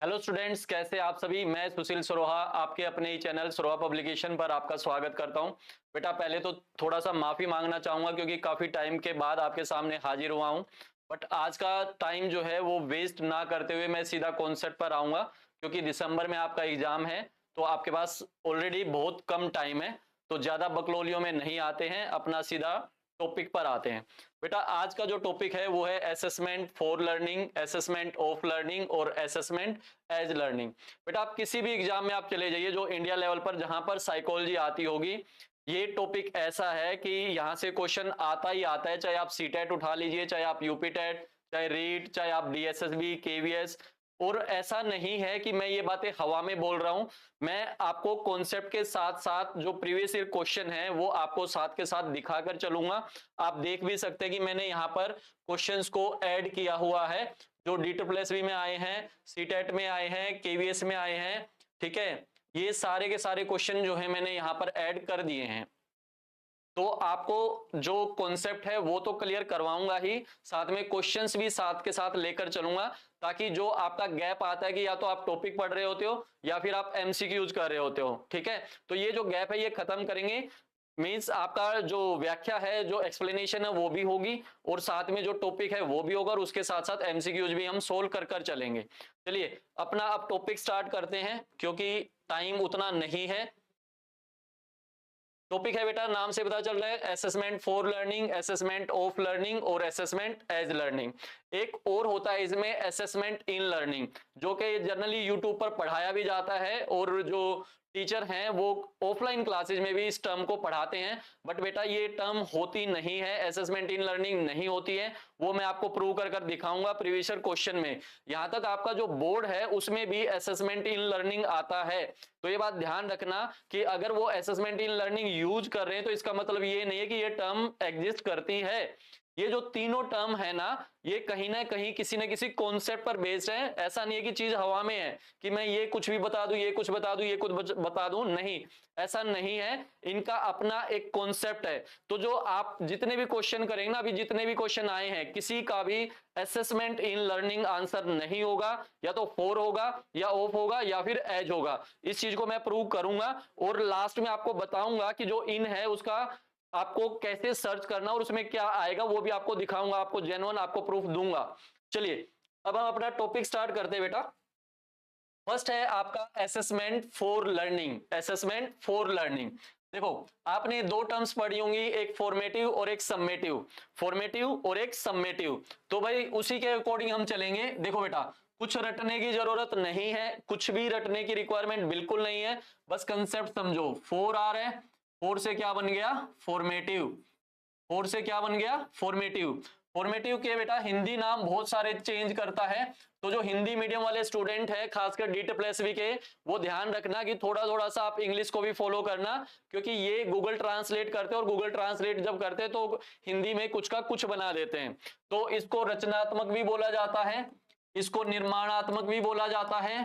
Hello students, कैसे आप सभी। मैं सुशील सरोहा आपके अपने ही चैनल सरोहा पब्लिकेशन पर आपका स्वागत करता हूं। बेटा पहले तो थोड़ा सा माफी मांगना चाहूंगा क्योंकि काफी टाइम के बाद आपके सामने हाजिर हुआ हूं। बट आज का टाइम जो है वो वेस्ट ना करते हुए मैं सीधा कॉन्सेप्ट पर आऊंगा, क्योंकि दिसंबर में आपका एग्जाम है तो आपके पास ऑलरेडी बहुत कम टाइम है। तो ज्यादा बकलोलियों में नहीं आते हैं, अपना सीधा टॉपिक पर आते हैं। बेटा आज का जो टॉपिक है वो है assessment for learning, assessment of learning और असेसमेंट एज लर्निंग। बेटा आप किसी भी एग्जाम में आप चले जाइए जो इंडिया लेवल पर जहां पर साइकोलॉजी आती होगी, ये टॉपिक ऐसा है कि यहां से क्वेश्चन आता ही आता है। चाहे आप सीटेट उठा लीजिए, चाहे आप यूपी टेट, चाहे रीट, चाहे आप डीएसएसबी, केवीएस। और ऐसा नहीं है कि मैं ये बातें हवा में बोल रहा हूं, मैं आपको कॉन्सेप्ट के साथ साथ जो प्रीवियस ईयर क्वेश्चन है वो आपको साथ के साथ दिखाकर चलूंगा। आप देख भी सकते हैं कि मैंने यहाँ पर क्वेश्चंस को ऐड किया हुआ है जो डी2+बी में आए हैं, सीटेट में आए हैं, केवीएस में आए हैं। ठीक है, ये सारे के सारे क्वेश्चन जो है मैंने यहाँ पर ऐड कर दिए हैं। तो आपको जो कॉन्सेप्ट है वो तो क्लियर करवाऊंगा ही, साथ में क्वेश्चंस भी साथ के साथ लेकर चलूंगा, ताकि जो आपका गैप आता है कि या तो आप टॉपिक पढ़ रहे होते हो या फिर आप एमसीक्यूज कर रहे होते हो। ठीक है, तो ये जो गैप है ये खत्म करेंगे। मींस आपका जो व्याख्या है, जो एक्सप्लेनेशन है वो भी होगी और साथ में जो टॉपिक है वो भी होगा और उसके साथ साथ एमसीक्यूज भी हम सोल्व कर कर चलेंगे। चलिए अपना अब टॉपिक स्टार्ट करते हैं क्योंकि टाइम उतना नहीं है। टॉपिक है बेटा, नाम से पता चल रहा है, assessment for learning, assessment of learning और असेसमेंट एज लर्निंग। एक और होता है इसमें असेसमेंट इन लर्निंग, जो कि जनरली यूट्यूब पर पढ़ाया भी जाता है और जो टीचर हैं वो ऑफलाइन क्लासेज में भी इस टर्म को पढ़ाते हैं। बट बेटा ये टर्म होती नहीं है, असेसमेंट इन लर्निंग नहीं होती है। वो मैं आपको प्रूव कर कर दिखाऊंगा प्रीवियस ईयर क्वेश्चन में। यहां तक आपका जो बोर्ड है उसमें भी असेसमेंट इन लर्निंग आता है। तो ये बात ध्यान रखना कि अगर वो असेसमेंट इन लर्निंग यूज कर रहे हैं तो इसका मतलब ये नहीं है कि ये टर्म एग्जिस्ट करती है। ये जो तीनों टर्म है ना, ये कहीं ना कहीं किसी ना किसी कॉन्सेप्ट पर बेस्ड है। ऐसा नहीं है कि चीज हवा में है कि मैं ये कुछ भी बता दूं, ये कुछ बता दूं, ये कुछ बता दूं, नहीं, ऐसा नहीं है। इनका अपना एक कॉन्सेप्ट है। तो जो आप जितने भी क्वेश्चन करेंगे ना, अभी जितने भी क्वेश्चन आए हैं, किसी का भी असेसमेंट इन लर्निंग आंसर नहीं होगा। या तो फोर होगा या ऑफ होगा या फिर एज होगा। इस चीज को मैं प्रूव करूंगा और लास्ट में आपको बताऊंगा कि जो इन है उसका आपको कैसे सर्च करना और उसमें क्या आएगा वो भी आपको दिखाऊंगा, आपको जेन्युइन आपको प्रूफ दूंगा। चलिए अब हम अपना टॉपिक स्टार्ट करते हैं बेटा। फर्स्ट है आपका assessment for learning. Assessment for learning, देखो आपने दो टर्म्स पढ़ी होंगी, एक फॉर्मेटिव और एक समेटिव। फॉर्मेटिव और एक समेटिव, तो भाई उसी के अकॉर्डिंग हम चलेंगे। देखो बेटा कुछ रटने की जरूरत नहीं है, कुछ भी रटने की रिक्वायरमेंट बिल्कुल नहीं है, बस कंसेप्ट समझो। फोर आ रहा है, फोर से क्या बन गया, फॉर्मेटिव। फोर से क्या बन गया, फॉर्मेटिव। फॉर्मेटिव के बेटा हिंदी नाम बहुत सारे चेंज करता है। तो जो हिंदी मीडियम वाले स्टूडेंट है खासकर डी2+बी के, वो ध्यान रखना कि थोड़ा थोड़ा सा आप इंग्लिश को भी फॉलो करना, क्योंकि ये गूगल ट्रांसलेट करते हैं और गूगल ट्रांसलेट जब करते हैं तो हिंदी में कुछ का कुछ बना देते हैं। तो इसको रचनात्मक भी बोला जाता है, इसको निर्माणात्मक भी बोला जाता है।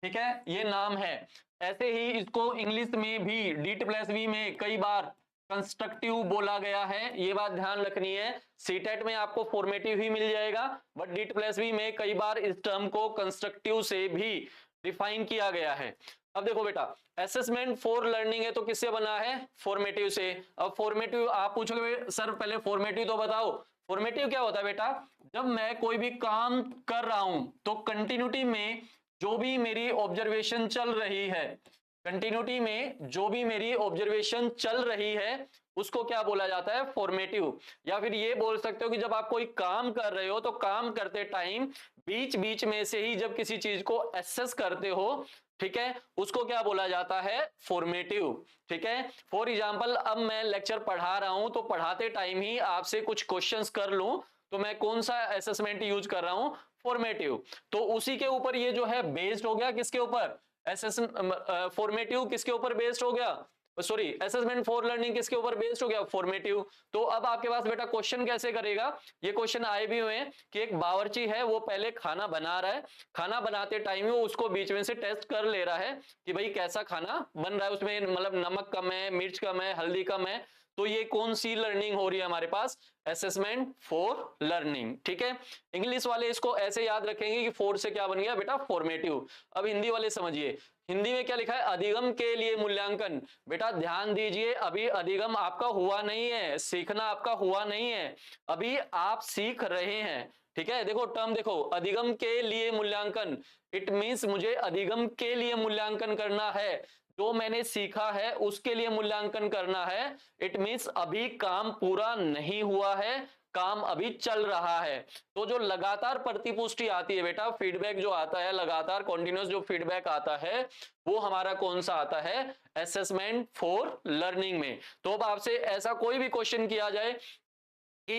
ठीक है, ये नाम है। ऐसे ही इसको इंग्लिश में भी डी2+बी में कई बार कंस्ट्रक्टिव बोला गया है, ये बात ध्यान रखनी है। सीटेट में आपको फॉर्मेटिव ही मिल जाएगा, बट डी2+बी में कई बार इस टर्म को कंस्ट्रक्टिव से भी डिफाइन किया गया है। अब देखो बेटा असेसमेंट फॉर लर्निंग है तो किससे बना है, फॉर्मेटिव से। अब फॉर्मेटिव आप पूछोगे सर पहले फॉर्मेटिव तो बताओ। फॉर्मेटिव क्या होता है बेटा, जब मैं कोई भी काम कर रहा हूं तो कंटिन्यूटी में जो भी मेरी ऑब्जर्वेशन चल रही है, कंटिन्यूटी में जो भी मेरी ऑब्जर्वेशन चल रही है उसको क्या बोला जाता है, फॉर्मेटिव। या फिर ये बोल सकते हो कि जब आप कोई काम कर रहे हो तो काम करते टाइम बीच बीच में से ही जब किसी चीज को एसेस करते हो, ठीक है, उसको क्या बोला जाता है, फॉर्मेटिव। ठीक है, फॉर एग्जांपल अब मैं लेक्चर पढ़ा रहा हूं तो पढ़ाते टाइम ही आपसे कुछ क्वेश्चंस कर लूं तो मैं कौन सा असेसमेंट यूज कर रहा हूं, फॉर्मेटिव। तो उसी के ऊपर ये जो है बेस्ड हो गया, किसके ऊपर, फॉर्मेटिव किसके ऊपर बेस्ड हो गया, सॉरी असेसमेंट फॉर लर्निंग किसके ऊपर बेस्ड हो गया, फॉर्मेटिव। तो अब आपके पास बेटा क्वेश्चन कैसे करेगा, ये क्वेश्चन आए भी हुए हैं कि एक बावर्ची है वो पहले खाना बना रहा है, खाना बनाते टाइम वो उसको बीच में से टेस्ट कर ले रहा है कि भाई कैसा खाना बन रहा है, उसमें मतलब नमक कम है, मिर्च कम है, हल्दी कम है। तो ये कौन सी लर्निंग हो रही है हमारे पास, असेसमेंट फॉर लर्निंग। ठीक है, इंग्लिश वाले इसको ऐसे याद रखेंगे कि फोर से क्या बन गया बेटा, फॉर्मेटिव। अब हिंदी वाले समझिए, हिंदी में क्या लिखा है, अधिगम के लिए मूल्यांकन। बेटा ध्यान दीजिए, अभी अधिगम आपका हुआ नहीं है, सीखना आपका हुआ नहीं है, अभी आप सीख रहे हैं। ठीक है, देखो टर्म देखो, अधिगम के लिए मूल्यांकन, इट मींस मुझे अधिगम के लिए मूल्यांकन करना है, जो मैंने सीखा है उसके लिए मूल्यांकन करना है। इट मींस अभी काम पूरा नहीं हुआ है, काम अभी चल रहा है। तो जो लगातार प्रतिपुष्टि आती है बेटा, फीडबैक जो आता है लगातार, कॉन्टिन्यूस जो फीडबैक आता है, वो हमारा कौन सा आता है, असेसमेंट फॉर लर्निंग में। तो अब आपसे ऐसा कोई भी क्वेश्चन किया जाए कि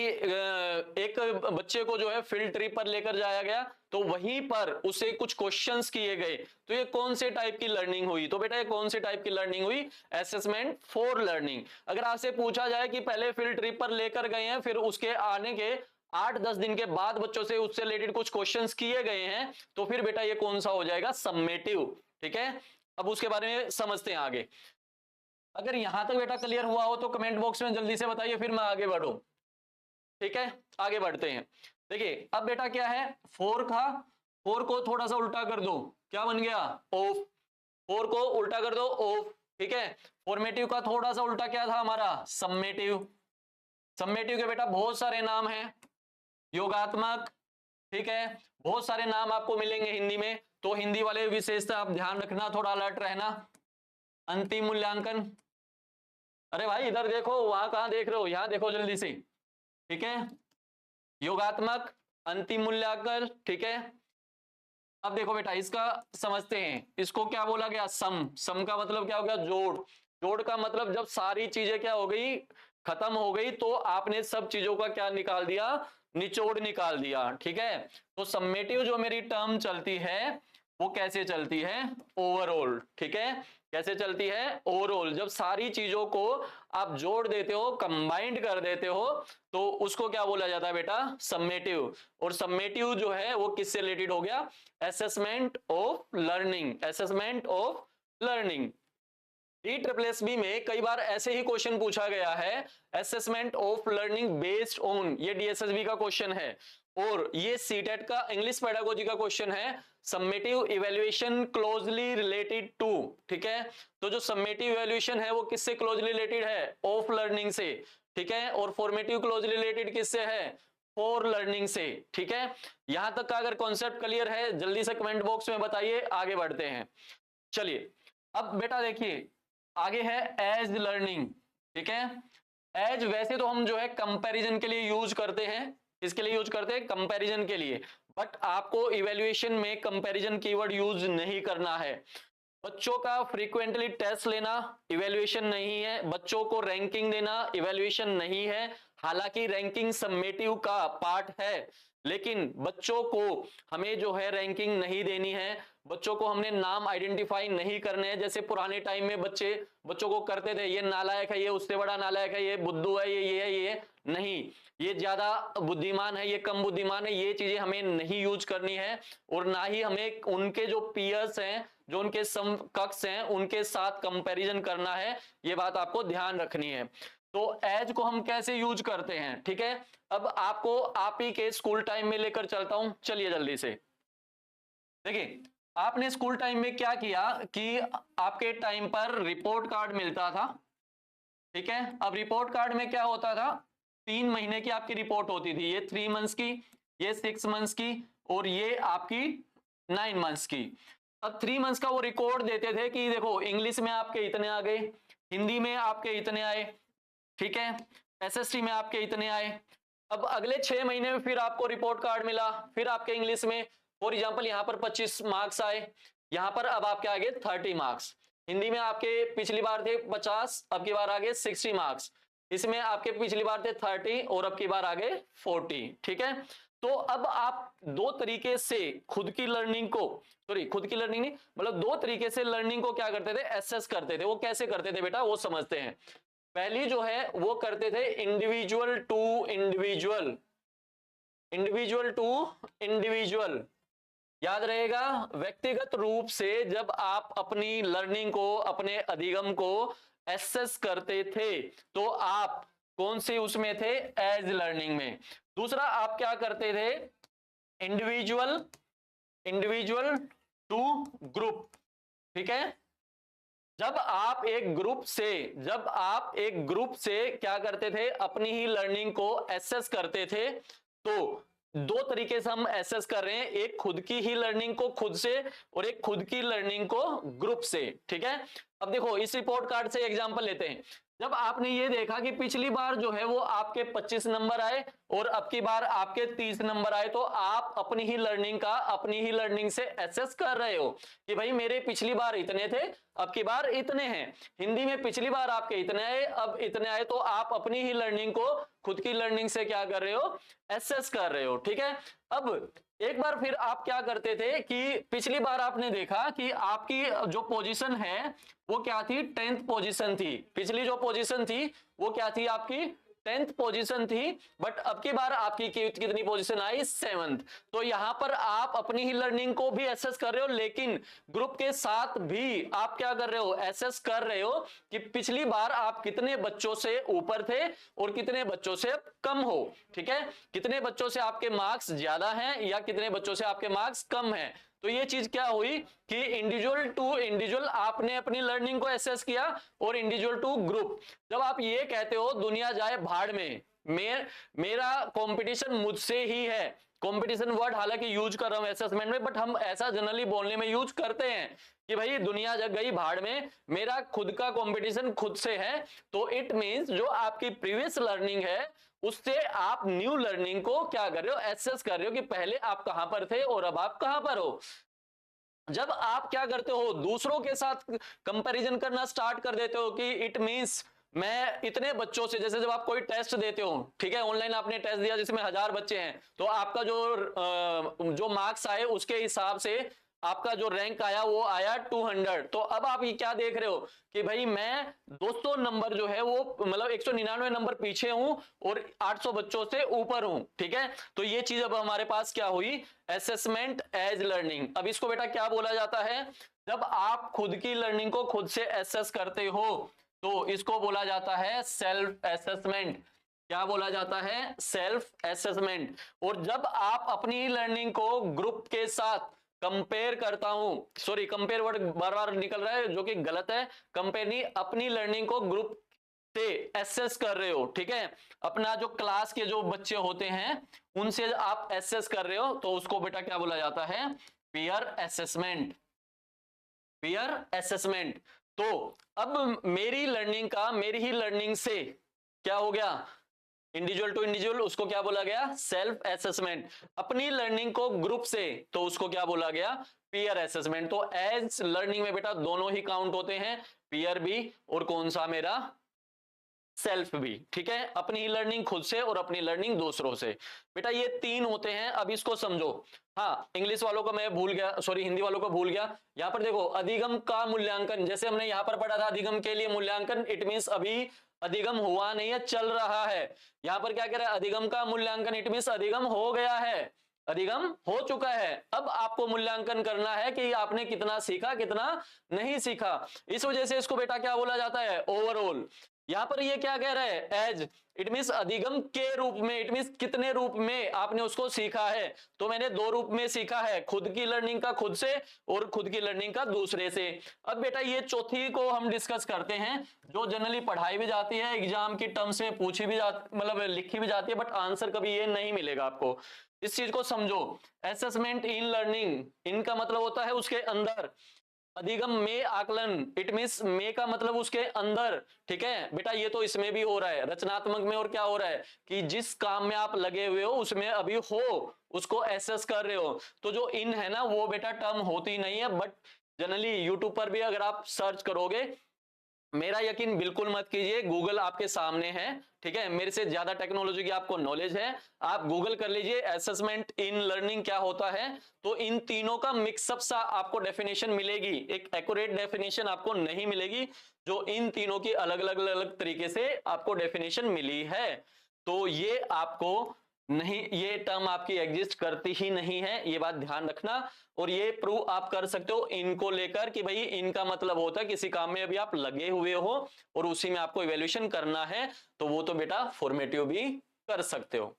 एक बच्चे को जो है फील्ड ट्रिप पर लेकर जाया गया, तो वहीं पर उसे कुछ क्वेश्चंस किए गए, तो ये कौन से टाइप की लर्निंग हुई, तो बेटा ये कौन से टाइप की लर्निंग हुई, असेसमेंट फॉर लर्निंग। अगर आपसे पूछा जाए कि पहले फील्ड ट्रिप पर लेकर गए हैं, फिर उसके आने के 8-10 दिन के बाद बच्चों से उससे रिलेटेड कुछ क्वेश्चंस किए गए हैं, तो फिर बेटा ये कौन सा हो जाएगा, सम्मेटिव। ठीक है, अब उसके बारे में समझते हैं आगे। अगर यहां तक बेटा क्लियर हुआ हो तो कमेंट बॉक्स में जल्दी से बताइए, फिर मैं आगे बढ़ूं। ठीक है, आगे बढ़ते हैं। देखिए अब बेटा क्या है, फोर था, फोर को थोड़ा सा उल्टा कर दो, क्या बन गया, ऑफ। फोर को उल्टा कर दो, ऑफ। ठीक है, फॉर्मेटिव का थोड़ा सा उल्टा क्या था हमारा, सम्मेटिव। सम्मेटिव के बेटा बहुत सारे नाम हैं, योगात्मक। ठीक है, बहुत सारे नाम आपको मिलेंगे हिंदी में, तो हिंदी वाले विशेषता आप ध्यान रखना, थोड़ा अलर्ट रहना। अंतिम मूल्यांकन, अरे भाई इधर देखो, वहां कहां देख रहे हो, यहां देखो जल्दी से। ठीक है, योगात्मक, अंतिम मूल्यांकन। ठीक है, अब देखो बेटा इसका समझते हैं, इसको क्या बोला गया, सम। सम का मतलब क्या हो गया, जोड़। जोड़ का मतलब जब सारी चीजें क्या हो गई, खत्म हो गई, तो आपने सब चीजों का क्या निकाल दिया, निचोड़ निकाल दिया। ठीक है, तो सम्मेटिव जो मेरी टर्म चलती है वो कैसे चलती है, ओवरऑल। ठीक है, कैसे चलती है, ओवरऑल। जब सारी चीजों को आप जोड़ देते हो, कंबाइंड कर देते हो, तो उसको क्या बोला जाता है बेटा, सम्मेटिव। और सम्मेटिव जो है वो किससे रिलेटेड हो गया, assessment of learning, assessment of learning. DSSB में कई बार ऐसे ही क्वेश्चन पूछा गया है, assessment of learning based on, ये DSSB का क्वेश्चन है। और ये सीटेट का इंग्लिश पेडागोजी का क्वेश्चन है, summative evaluation closely related to. ठीक है, तो जो सम्मेटिव इवैल्यूएशन है वो किससे क्लोजली रिलेटेड है, ऑफ लर्निंग से। ठीक है, और फॉर्मेटिव क्लोजली रिलेटेड किससे है, फॉर लर्निंग से। ठीक है, यहां तक का अगर कॉन्सेप्ट क्लियर है जल्दी से कमेंट बॉक्स में बताइए, आगे बढ़ते हैं। चलिए अब बेटा देखिए आगे है एज लर्निंग। ठीक है, एज वैसे तो हम जो है कंपैरिजन के लिए यूज करते हैं, इसके लिए यूज करते हैं कंपैरिजन के लिए, बट आपको इवैल्यूएशन में कंपैरिजन कीवर्ड यूज नहीं करना है। बच्चों का फ्रीक्वेंटली टेस्ट लेना इवैल्यूएशन नहीं है, बच्चों को रैंकिंग देना इवैल्यूएशन नहीं है। हालांकि रैंकिंग सम्मेटिव का पार्ट है, लेकिन बच्चों को हमें जो है रैंकिंग नहीं देनी है, बच्चों को हमने नाम आइडेंटिफाई नहीं करने हैं। जैसे पुराने टाइम में बच्चों को करते थे, ये नालायक है, ये उससे बड़ा नालायक है, ये बुद्धू है, ये है, ये नहीं, ये ज्यादा बुद्धिमान है, ये कम बुद्धिमान है, ये चीजें हमें नहीं यूज करनी है। और ना ही हमें उनके जो पीयर्स हैं, जो उनके समकक्ष हैं, उनके साथ कंपैरिजन करना है, ये बात आपको ध्यान रखनी है। तो एज को हम कैसे यूज करते हैं, ठीक है, अब आपको आप ही के स्कूल टाइम में लेकर चलता हूं, चलिए जल्दी से। देखिए आपने स्कूल टाइम में क्या किया कि आपके टाइम पर रिपोर्ट कार्ड मिलता था। ठीक है, अब रिपोर्ट कार्ड में क्या होता था, 3 महीने की आपकी रिपोर्ट होती थी, ये 3 मंथ्स की, ये 6 मंथ्स की, और ये आपकी 9 मंथ्स की। अब 3 मंथ्स का वो रिकॉर्ड देते थे कि देखो इंग्लिश में आपके इतने आ गए, हिंदी में आपके इतने आए, ठीक है, SST में आपके इतने आए। अब अगले 6 महीने में फिर आपको रिपोर्ट कार्ड मिला, फिर आपके इंग्लिश में फॉर एग्जांपल यहां पर 25 मार्क्स आए, यहां पर अब आपके आगे 30 मार्क्स। हिंदी में आपके पिछली बार थे 50, अब की बार आगे 60 मार्क्स। इसमें आपके पिछली बार थे 30 और अब की बार आगे 40। ठीक है, तो अब आप दो तरीके से खुद की लर्निंग को, सॉरी खुद की लर्निंग नहीं, मतलब दो तरीके से लर्निंग को क्या करते थे, एसेस करते थे। वो कैसे करते थे बेटा, वो समझते हैं। पहली जो है वो करते थे individual to individual, individual to individual, याद रहेगा, व्यक्तिगत रूप से जब आप अपनी लर्निंग को, अपने अधिगम को एसेस करते थे, तो आप कौन सी उसमें थे, एज लर्निंग में। दूसरा आप क्या करते थे, इंडिविजुअल इंडिविजुअल टू ग्रुप, ठीक है। जब आप एक ग्रुप से क्या करते थे, अपनी ही लर्निंग को एसेस करते थे, तो दो तरीके से हम एसेस कर रहे हैं, एक खुद की ही लर्निंग को खुद से और एक खुद की लर्निंग को ग्रुप से, ठीक है। अब देखो इस रिपोर्ट कार्ड से एग्जांपल लेते हैं। जब आपने ये देखा कि पिछली बार जो है वो आपके 25 नंबर आए और अब की बार आपके 30 नंबर आए, तो आप अपनी ही लर्निंग से एसेस कर रहे हो कि भाई मेरे पिछली बार इतने थे, अब की बार इतने हैं। हिंदी में पिछली बार आपके इतने आए, अब इतने आए, तो आप अपनी ही लर्निंग को खुद की लर्निंग से क्या कर रहे हो, एसेस कर रहे हो, ठीक है। अब एक बार फिर आप क्या करते थे कि पिछली बार आपने देखा कि आपकी जो पोजीशन है वो क्या थी, 10th पोजीशन थी। पिछली जो पोजीशन थी वो क्या थी, आपकी 10th पोजीशन थी, बट अब की बार आपकी कितनी पोजीशन आई, 7th। तो यहां पर आप अपनी ही लर्निंग को भी एसेस कर रहे हो, लेकिन ग्रुप के साथ भी आप क्या कर रहे हो, एसेस कर रहे हो कि पिछली बार आप कितने बच्चों से ऊपर थे और कितने बच्चों से कम हो, ठीक है। कितने बच्चों से आपके मार्क्स ज्यादा हैं या कितने बच्चों से आपके मार्क्स कम हैं। तो ये चीज क्या हुई कि इंडिविजुअल टू इंडिविजुअल आपने अपनी लर्निंग को एसेस किया और इंडिविजुअल टू ग्रुप। जब आप ये कहते हो दुनिया जाए भाड़ में, मेरा कंपटीशन मुझसे ही है, कंपटीशन वर्ड हालांकि यूज कर रहा हूं असेसमेंट में, बट हम ऐसा जनरली बोलने में यूज करते हैं कि भाई दुनिया जग गई भाड़ में, मेरा खुद का कंपटीशन खुद से है। तो इट मींस जो आपकी प्रीवियस लर्निंग है उससे आप न्यू लर्निंग को क्या कर रहे हो, एसेस कर रहे हो कि पहले आप कहां पर थे और अब आप कहां पर हो। जब आप क्या करते हो, दूसरों के साथ कंपैरिजन करना स्टार्ट कर देते हो कि इट मींस मैं इतने बच्चों से, जैसे जब आप कोई टेस्ट देते हो, ठीक है, ऑनलाइन आपने टेस्ट दिया जिसमें 1000 बच्चे हैं, तो आपका जो मार्क्स आए उसके हिसाब से आपका जो रैंक आया वो आया 200। तो अब आप ये क्या देख रहे हो कि भाई मैं 200 नंबर जो है वो मतलब 199 नंबर पीछे हूं और 800 बच्चों से ऊपर हूं, ठीक है। तो ये चीज अब हमारे पास क्या हुई, असेसमेंट एज लर्निंग। अब इसको बेटा क्या बोला जाता है, जब आप खुद की लर्निंग को खुद से एसेस करते हो तो इसको बोला जाता है सेल्फ असेसमेंट। क्या बोला जाता है, सेल्फ असेसमेंट। और जब आप अपनी लर्निंग को ग्रुप के साथ कंपेयर करता हूं, सॉरी कंपेयर वर्ड बार बार निकल रहा है जो कि गलत है, कंपेयर नहीं, अपनी लर्निंग को ग्रुप से एसेस कर रहे हो, ठीक है। अपना जो क्लास के जो बच्चे होते हैं उनसे आप एसेस कर रहे हो, तो उसको बेटा क्या बोला जाता है, पीयर असेसमेंट। Peer assessment. तो अब मेरी ही लर्निंग से क्या हो गया, इंडिविजुअल टू इंडिविजुअल, उसको क्या बोला गया, सेल्फ असेसमेंट। अपनी लर्निंग को ग्रुप से, तो उसको क्या बोला गया, पीयर असेसमेंट। तो एज लर्निंग में बेटा दोनों ही काउंट होते हैं, पीयर भी और कौन सा मेरा, सेल्फ भी, ठीक है। अपनी ही लर्निंग खुद से और अपनी लर्निंग दूसरों से, बेटा ये तीन होते हैं। अब इसको समझो। हाँ, इंग्लिश वालों को मैं भूल गया, सॉरी हिंदी वालों को भूल गया। यहां पर देखो अधिगम का मूल्यांकन, जैसे हमने यहां पर पढ़ा था अधिगम के लिए मूल्यांकन, इट मींस अभी अधिगम हुआ नहीं है, चल रहा है। यहां पर क्या कह रहा है, अधिगम का मूल्यांकन, इट मींस अधिगम हो गया है, अधिगम हो चुका है। अब आपको मूल्यांकन करना है कि आपने कितना सीखा कितना नहीं सीखा। इस वजह से इसको बेटा क्या बोला जाता है, ओवरऑल। यहां पर ये क्या कह रहा है, एज, इट मींस अधिगम के रूप में, इट मींस कितने रूप में आपने उसको सीखा है। तो मैंने दो रूप में सीखा है, खुद की लर्निंग का खुद से और खुद की लर्निंग का दूसरे से। अब बेटा ये चौथी को हम डिस्कस करते हैं, जो जनरली पढ़ाई भी जाती है, एग्जाम की टर्म्स में पूछी भी जाती, मतलब लिखी भी जाती है, बट आंसर कभी ये नहीं मिलेगा आपको। इस चीज को समझो, असेसमेंट इन लर्निंग, इनका मतलब होता है उसके अंदर, अधिगम में आकलन, इट मींस में का मतलब उसके अंदर, ठीक है बेटा। ये तो इसमें भी हो रहा है, रचनात्मक में, और क्या हो रहा है कि जिस काम में आप लगे हुए हो उसमें अभी हो, उसको एसेस कर रहे हो। तो जो इन है ना वो बेटा टर्म होती नहीं है, बट जनरली यूट्यूब पर भी अगर आप सर्च करोगे, मेरा यकीन बिल्कुल मत कीजिए, गूगल आपके सामने है, ठीक है। मेरे से ज्यादा टेक्नोलॉजी की आपको नॉलेज है, आप गूगल कर लीजिए असेसमेंट इन लर्निंग क्या होता है, तो इन तीनों का मिक्सअप सा आपको डेफिनेशन मिलेगी। एक एक्यूरेट डेफिनेशन आपको नहीं मिलेगी, जो इन तीनों की अलग अलग तरीके से आपको डेफिनेशन मिली है। तो ये आपको नहीं, ये टर्म आपकी एग्जिस्ट करती ही नहीं है, ये बात ध्यान रखना। और ये प्रूव आप कर सकते हो इनको लेकर कि भाई इनका मतलब होता है किसी काम में अभी आप लगे हुए हो और उसी में आपको इवैल्यूएशन करना है, तो वो तो बेटा फॉर्मेटिव भी कर सकते हो।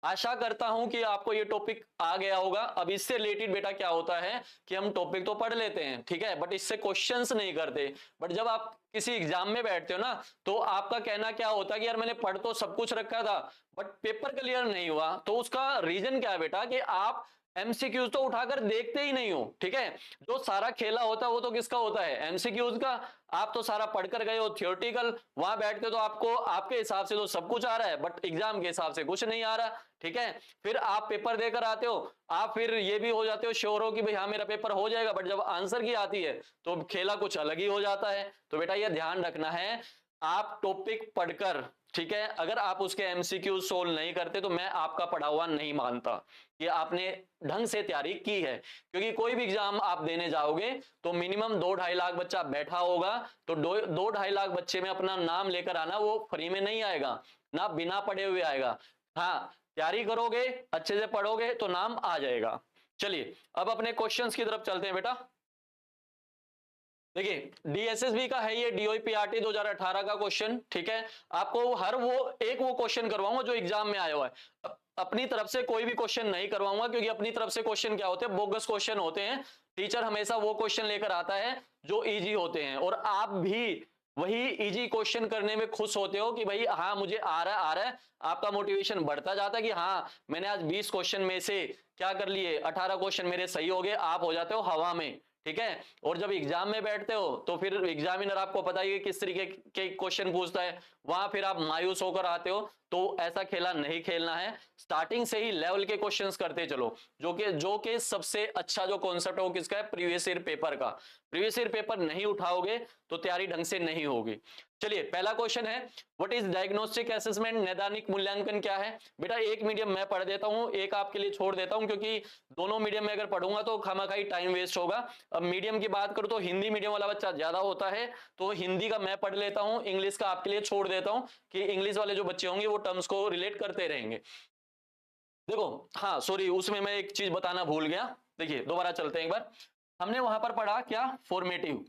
आशा करता हूं कि आपको ये टॉपिक आ गया होगा। अब इससे रिलेटेड बेटा क्या होता है कि हम टॉपिक तो पढ़ लेते हैं, ठीक है, बट इससे क्वेश्चंस नहीं करते। बट जब आप किसी एग्जाम में बैठते हो ना, तो आपका कहना क्या होता है कि यार मैंने पढ़ तो सब कुछ रखा था बट पेपर क्लियर नहीं हुआ। तो उसका रीजन क्या है बेटा कि आप एमसीक्यूज तो उठाकर देखते ही नहीं हो, ठीक है। जो सारा खेला होता है वो तो किसका होता है, एमसीक्यूज का। आप तो सारा पढ़कर गए हो थियोरेटिकल, वहां बैठते तो आपको आपके हिसाब से तो सब कुछ आ रहा है बट एग्जाम के हिसाब से कुछ नहीं आ रहा, ठीक है। फिर आप पेपर देकर आते हो, आप फिर ये भी हो जाते हो श्योर हो कि भाई हाँ मेरा पेपर हो जाएगा, बट जब आंसर की आती है तो खेला कुछ अलग ही हो जाता है। तो बेटा ये ध्यान रखना है, आप टॉपिक पढ़कर, ठीक है, अगर आप उसके एमसीक्यू सोल्व नहीं करते तो मैं आपका पढ़ा हुआ नहीं मानता कि आपने ढंग से तैयारी की है। क्योंकि कोई भी एग्जाम आप देने जाओगे तो मिनिमम 2-2.5 लाख बच्चा बैठा होगा, तो 2-2.5 लाख बच्चे में अपना नाम लेकर आना वो फ्री में नहीं आएगा ना, बिना पढ़े हुए आएगा। हाँ, तैयारी करोगे, अच्छे से पढ़ोगे तो नाम आ जाएगा। चलिए अब अपने क्वेश्चंस की तरफ चलते हैं बेटा। देखिए डीएसएसबी का है ये डीओपीआरटी 2018 का क्वेश्चन, ठीक है। आपको हर वो क्वेश्चन करवाऊंगा जो एग्जाम में आया हुआ है। अपनी तरफ से कोई भी क्वेश्चन नहीं करवाऊंगा, क्योंकि अपनी तरफ से क्वेश्चन क्या होते हैं, बोगस क्वेश्चन होते हैं। टीचर हमेशा वो क्वेश्चन लेकर आता है जो इजी होते हैं, और आप भी वही इजी क्वेश्चन करने में खुश होते हो कि भाई हाँ मुझे आ रहा है। आपका मोटिवेशन बढ़ता जाता है कि हाँ मैंने आज 20 क्वेश्चन में से क्या कर लिए, 18 क्वेश्चन मेरे सही हो गए। आप हो जाते हो हवा में, ठीक है। और जब एग्जाम में बैठते हो तो फिर एग्जामिनर आपको पता ही है किस तरीके के क्वेश्चन पूछता है, वहां फिर आप मायूस होकर आते हो। तो ऐसा खेला नहीं खेलना है, स्टार्टिंग से ही लेवल के क्वेश्चंस करते चलो। जो कि सबसे अच्छा जो कॉन्सेप्ट है वो किसका है, प्रीवियस ईयर पेपर का। प्रीवियस ईयर पेपर नहीं उठाओगे तो तैयारी ढंग से नहीं होगी। चलिए पहला क्वेश्चन है, व्हाट इज डायग्नोस्टिक असेसमेंट, नैदानिक मूल्यांकन क्या है। बेटा एक मीडियम मैं पढ़ देता हूं, एक आपके लिए छोड़ देता हूं, क्योंकि दोनों मीडियम में अगर पढ़ूंगा तो खामखाई टाइम वेस्ट होगा। अब मीडियम की बात करूं तो हिंदी मीडियम वाला बच्चा ज्यादा होता है, तो हिंदी का मैं पढ़ लेता हूं, इंग्लिश का आपके लिए छोड़ देता हूं कि इंग्लिश वाले जो बच्चे होंगे वो टर्म्स को रिलेट करते रहेंगे। देखो हाँ सॉरी, उसमें मैं एक चीज बताना भूल गया। देखिए दोबारा चलते हैं एक बार। हमने वहां पर पढ़ा क्या, फॉर्मेटिव।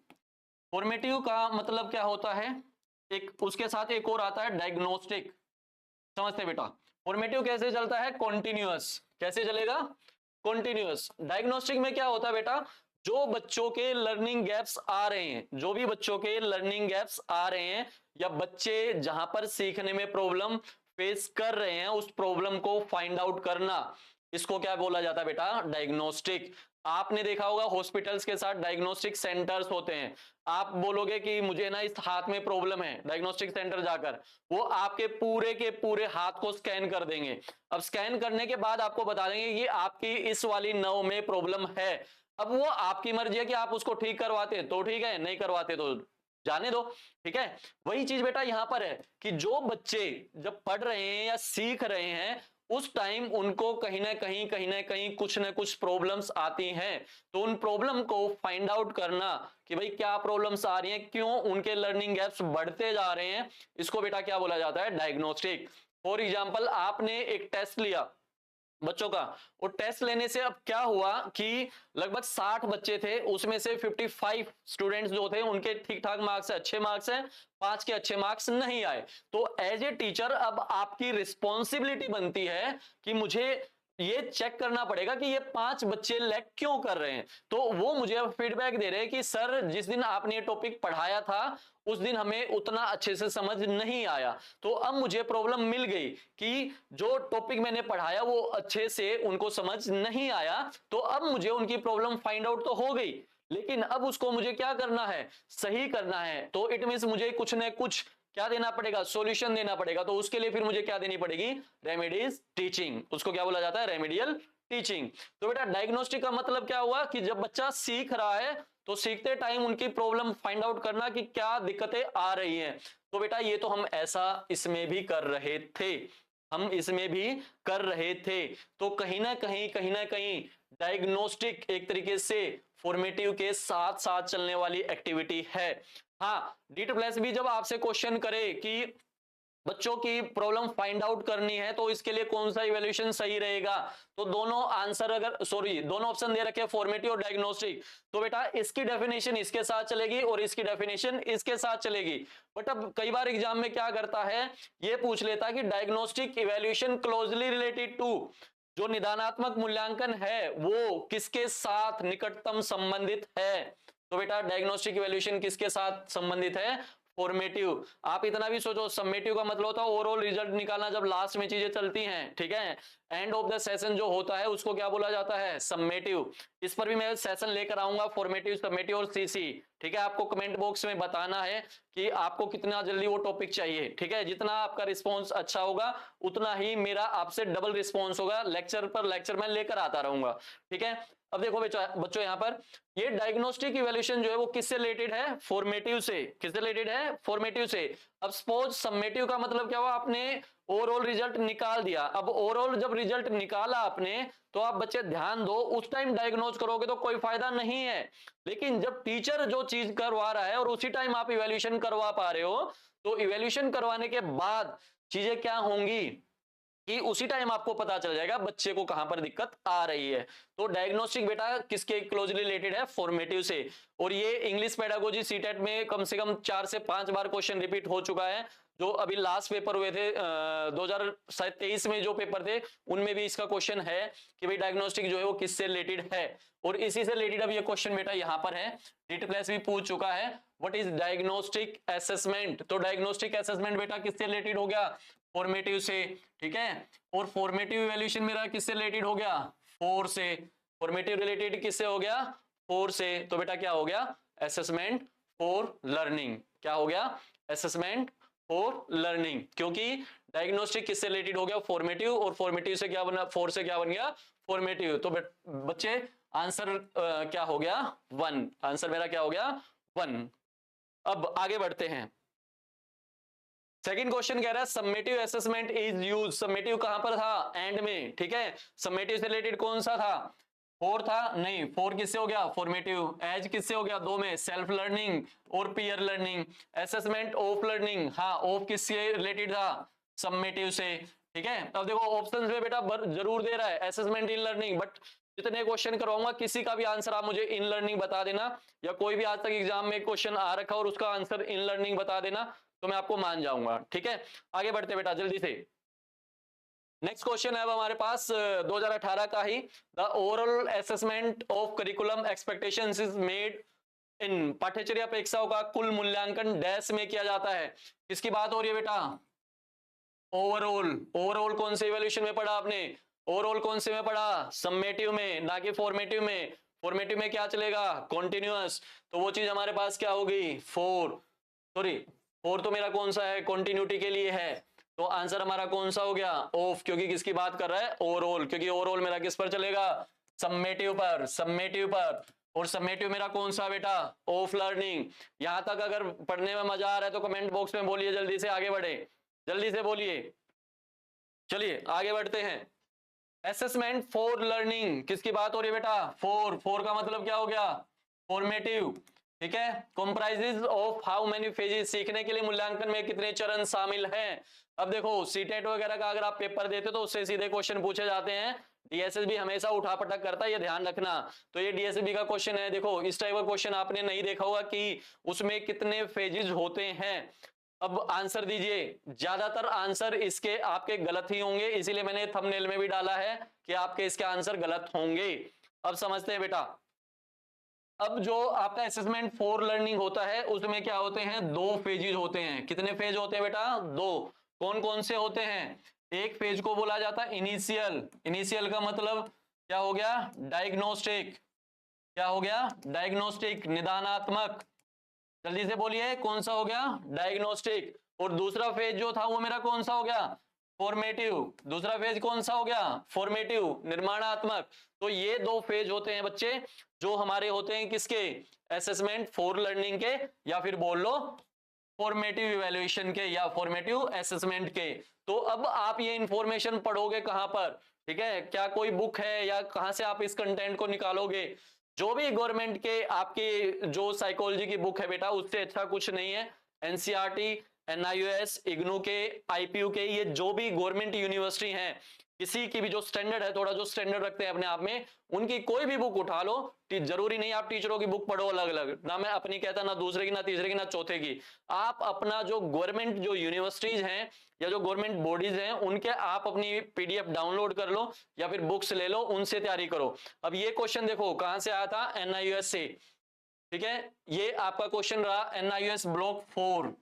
फॉर्मेटिव का मतलब क्या होता है, एक उसके साथ एक और आता है डायग्नोस्टिक। समझते बेटा, फॉर्मेटिव कैसे चलता है, कॉन्टिन्यूअस। कैसे चलेगा, कॉन्टिन्यूअस। डायग्नोस्टिक में क्या होता है बेटा, जो बच्चों के लर्निंग गैप्स आ रहे हैं, जो भी बच्चों के लर्निंग गैप्स आ रहे हैं, या बच्चे जहां पर सीखने में प्रॉब्लम फेस कर रहे हैं उस प्रॉब्लम को फाइंड आउट करना, इसको क्या बोला जाता है बेटा, डायग्नोस्टिक। आपने देखा होगा हॉस्पिटल्स के साथ डायग्नोस्टिक सेंटर्स होते हैं। आप बोलोगे कि मुझे ना इस हाथ में प्रॉब्लम है, डायग्नोस्टिक सेंटर जाकर वो आपके पूरे के पूरे हाथ को स्कैन कर देंगे। अब स्कैन करने के बाद आपको बता देंगे कि आपकी इस वाली नर्व में प्रॉब्लम है। अब वो आपकी मर्जी है कि आप उसको ठीक करवाते तो ठीक है, नहीं करवाते तो जाने दो, ठीक है। वही चीज बेटा यहां पर है कि जो बच्चे जब पढ़ रहे हैं या सीख रहे हैं उस टाइम उनको कहीं ना कहीं कुछ ना कुछ प्रॉब्लम्स आती हैं। तो उन प्रॉब्लम को फाइंड आउट करना कि भाई क्या प्रॉब्लम्स आ रही हैं, क्यों उनके लर्निंग गैप्स बढ़ते जा रहे हैं, इसको बेटा क्या बोला जाता है, डायग्नोस्टिक। फॉर एग्जांपल आपने एक टेस्ट लिया बच्चों का, और टेस्ट लेने से अब क्या हुआ कि लगभग 60 बच्चे थे, उसमें से 55 स्टूडेंट्स जो थे उनके ठीक ठाक मार्क्स है, अच्छे मार्क्स हैं, 5 के अच्छे मार्क्स नहीं आए। तो एज ए टीचर अब आपकी रिस्पॉन्सिबिलिटी बनती है कि मुझे ये चेक करना पड़ेगा कि ये 5 बच्चे लैग क्यों कर रहे हैं। तो वो मुझे अब फीडबैक दे रहे हैं कि सर जिस दिन आपने ये टॉपिक पढ़ाया था उस दिन हमें उतना अच्छे से समझ नहीं आया, तो अब मुझे प्रॉब्लम मिल गई कि जो टॉपिक मैंने पढ़ाया वो अच्छे से उनको समझ नहीं आया। तो अब मुझे उनकी प्रॉब्लम फाइंड आउट तो हो गई, लेकिन अब उसको मुझे क्या करना है, सही करना है। तो इट मींस मुझे कुछ न कुछ क्या देना पड़ेगा, सॉल्यूशन देना पड़ेगा। तो उसके लिए फिर मुझे क्या देनी पड़ेगी, रेमेडीज टीचिंग। उसको क्या बोला जाता है, रेमेडियल टीचिंग। तो बेटा डायग्नोस्टिक का मतलब क्या हुआ कि जब बच्चा सीख रहा है तो सीखते टाइम उनकी प्रॉब्लम फाइंड आउट करना कि क्या दिक्कतें आ रही हैं। तो बेटा ये तो हम ऐसा इसमें भी कर रहे थे, हम इसमें भी कर रहे थे। तो कहीं ना कहीं डायग्नोस्टिक एक तरीके से फॉर्मेटिव के साथ साथ चलने वाली एक्टिविटी है। हाँ, D2+ भी जब आपसे क्वेश्चन करे कि बच्चों की प्रॉब्लम फाइंड आउट करनी है तो इसके लिए कौन सा इवैल्यूएशन सही रहेगा। तो दोनों आंसर अगर सॉरी दोनों ऑप्शन दे रखे फॉर्मेटिव और डायग्नोस्टिक, तो बेटा इसकी डेफिनेशन इसके साथ चलेगी और इसकी डेफिनेशन इसके साथ चलेगी। बट अब कई बार एग्जाम में क्या करता है, ये पूछ लेता है कि diagnostic evaluation closely related to, जो निदानात्मक मूल्यांकन है वो किसके साथ निकटतम संबंधित है। तो बेटा डायग्नोस्टिक इवैल्यूएशन किसके साथ संबंधित है, फॉर्मेटिव। आप इतना भी सोचो, समेटिव का मतलब होता है ओवरऑल रिजल्ट निकालना जब लास्ट में चीजें चलती हैं, ठीक है। एंड ऑफ द सेशन जो होता है उसको क्या बोला जाता है, समेटिव। इस पर भी मैं सेशन लेकर आऊंगा, फॉर्मेटिव, समेटिव और सीसी, ठीक है। आपको कमेंट बॉक्स में बताना है कि आपको कितना जल्दी वो टॉपिक चाहिए, ठीक है। जितना आपका रिस्पॉन्स अच्छा होगा उतना ही मेरा आपसे डबल रिस्पॉन्स होगा, लेक्चर पर लेक्चर मैं लेकर आता रहूंगा, ठीक है। अब देखो बच्चों यहाँ पर ये डायग्नोस्टिक इवैल्यूएशन जो है वो किससे रिलेटेड है, फॉर्मेटिव से। किससे रिलेटेड है, फॉर्मेटिव से। अब सपोज समेटिव का मतलब क्या हुआ, आपने ओवरऑल रिजल्ट निकाल दिया। अब ओवरऑल जब रिजल्ट निकाला आपने, तो आप बच्चे ध्यान दो, उस टाइम डायग्नोज करोगे तो कोई फायदा नहीं है। लेकिन जब टीचर जो चीज करवा रहा है और उसी टाइम आप इवैल्यूएशन करवा पा रहे हो, तो इवैल्यूएशन करवाने के बाद चीजें क्या होंगी कि उसी टाइम आपको पता चल जाएगा बच्चे को कहां पर दिक्कत आ रही है। तो डायग्नोस्टिक बेटा किसके क्लोजली रिलेटेड है, फॉर्मेटिव से। और ये इंग्लिश पेडागोजी सीटेट में कम से कम 4 से 5 बार क्वेश्चन रिपीट हो चुका है। जो अभी लास्ट पेपर हुए थे 2023 में जो पेपर थे, उनमें भी इसका क्वेश्चन है कि भाई डायग्नोस्टिक जो है वो किससे रिलेटेड है। और इसी से रिलेटेड अब ये क्वेश्चन बेटा यहाँ पर है, नीट प्लस भी पूछ चुका है, व्हाट इज डायग्नोस्टिक असेसमेंट। तो डायग्नोस्टिक असेसमेंट बेटा किससे रिलेटेड हो गया, फॉर्मेटिव से, ठीक है। और फॉर्मेटिव इवैल्यूएशन मेरा किससे रिलेटेड हो गया, 4 से। फॉर्मेटिव रिलेटेड किससे हो गया, 4 से। तो बेटा क्या हो गया, असेसमेंट फॉर लर्निंग। क्या हो गया, असेसमेंट फॉर लर्निंग, क्योंकि डायग्नोस्टिक किससे रिलेटेड हो गया, फॉर्मेटिव, और फॉर्मेटिव से क्या बना, 4 से क्या बन गया, फॉर्मेटिव। तो बच्चे आंसर क्या हो गया, 1। आंसर मेरा क्या हो गया, 1। अब आगे बढ़ते हैं। सेकंड क्वेश्चन कह रहा है summative assessment is use. Summative कहां पर था, एंड में, ठीक है। समेटिव से रिलेटेड कौन सा था, 4 था, नहीं 4 किससे हो गया, फॉर्मेटिव। एज किससे हो गया, 2 में, सेल्फ लर्निंग और peer learning. Assessment of learning, हाँ ऑफ किससे रिलेटेड था, समेटिव से, ठीक है। अब देखो ऑप्शंस में बेटा जरूर दे रहा है असेसमेंट इन लर्निंग, बट जितने क्वेश्चन करवाऊंगा किसी का भी आंसर आप मुझे इन लर्निंग बता देना, या कोई भी आज तक एग्जाम में क्वेश्चन आ रखा और उसका आंसर इन लर्निंग बता देना, तो मैं आपको मान जाऊंगा, ठीक है। आगे बढ़ते बेटा जल्दी से। नेक्स्ट क्वेश्चन है अब हमारे पास 2018 का ही, the overall assessment of curriculum expectations is made in. पाठ्यचर्या अपेक्षाओं का कुल मूल्यांकन डैश में किया जाता है। किसकी बात हो रही है बेटा, ओवरऑल। ओवरऑल कौन से इवैल्यूएशन में पढ़ा आपने, ओवरऑल कौन से में पढ़ा, समेटिव में, ना कि फॉर्मेटिव में। फॉर्मेटिव में क्या चलेगा, कॉन्टिन्यूअस। तो वो चीज हमारे पास क्या होगी, 4 तो मेरा कौन सा है, कॉन्टिन्यूटी के लिए है। तो आंसर हमारा कौन सा हो गया, ऑफ, क्योंकि किसकी बात कर रहा है, ओवरऑल, क्योंकि ओवरऑल मेरा किस पर चलेगा, समेटिव पर, समेटिव पर। और समेटिव मेरा कौन सा बेटा, ऑफ लर्निंग। यहां तक अगर पढ़ने में मजा आ रहा है तो कमेंट बॉक्स में बोलिए, जल्दी से आगे बढ़े, जल्दी से बोलिए। चलिए आगे बढ़ते हैं। असेसमेंट फॉर लर्निंग किसकी बात हो रही है बेटा, 4 का मतलब क्या हो गया, फॉर्मेटिव, ठीक है। Comprises of how many phases, सीखने के लिए मूल्यांकन में कितने चरण शामिल हैं। अब देखो सीटेट वगैरह का अगर आप पेपर देते तो उससे सीधे क्वेश्चन पूछे जाते हैं। डीएसएसबी हमेशा उठापटक करता है, ये ध्यान रखना। तो ये डीएसएसबी का क्वेश्चन है, देखो इस टाइप का क्वेश्चन आपने नहीं देखा होगा कि उसमें कितने फेजेस होते हैं। अब आंसर दीजिए, ज्यादातर आंसर इसके आपके गलत ही होंगे, इसीलिए मैंने थंबनेल में भी डाला है कि आपके इसके आंसर गलत होंगे। अब समझते हैं बेटा। अब जो आपका असेसमेंट फॉर लर्निंग होता है उसमें क्या होते हैं, 2 फेजेज होते हैं। कितने फेज होते हैं बेटा, 2। कौन कौन से होते हैं, एक फेज को बोला जाता है इनिशियल। इनिशियल का मतलब क्या हो गया, डायग्नोस्टिक। क्या हो गया, डायग्नोस्टिक, निदानात्मक। जल्दी से बोलिए कौन सा हो गया, डायग्नोस्टिक। और दूसरा फेज जो था वो मेरा कौन सा हो गया, फॉर्मेटिव। दूसरा फेज कौन सा हो गया, फॉर्मेटिव, निर्माणात्मक। तो ये 2 फेज होते हैं बच्चे जो हमारे होते हैं किसके, असेसमेंट फॉर लर्निंग के, या फिर बोल लो फॉर्मेटिव इवैल्यूएशन के, या फॉर्मेटिव असेसमेंट के। तो अब आप ये इंफॉर्मेशन पढ़ोगे कहां पर, ठीक है, क्या कोई बुक है या कहां से आप इस कंटेंट को निकालोगे। जो भी गवर्नमेंट के आपके जो साइकोलॉजी की बुक है बेटा, उससे अच्छा कुछ नहीं है। एनसीईआरटी NIOS, इग्नू के, IPU के, ये जो भी गवर्नमेंट यूनिवर्सिटी हैं, किसी की भी जो स्टैंडर्ड है, थोड़ा जो स्टैंडर्ड रखते हैं अपने आप में, उनकी कोई भी बुक उठा लो। जरूरी नहीं आप टीचरों की बुक पढ़ो अलग अलग, ना मैं अपनी कहता, ना दूसरे की, ना तीसरे की, ना चौथे की। आप अपना जो गवर्नमेंट जो यूनिवर्सिटीज हैं या जो गवर्नमेंट बॉडीज हैं, उनके आप अपनी PDF डाउनलोड कर लो या फिर बुक्स ले लो, उनसे तैयारी करो। अब ये क्वेश्चन देखो कहां से आया था, NIOS से, ठीक है। ये आपका क्वेश्चन रहा NIOS ब्लॉक 4,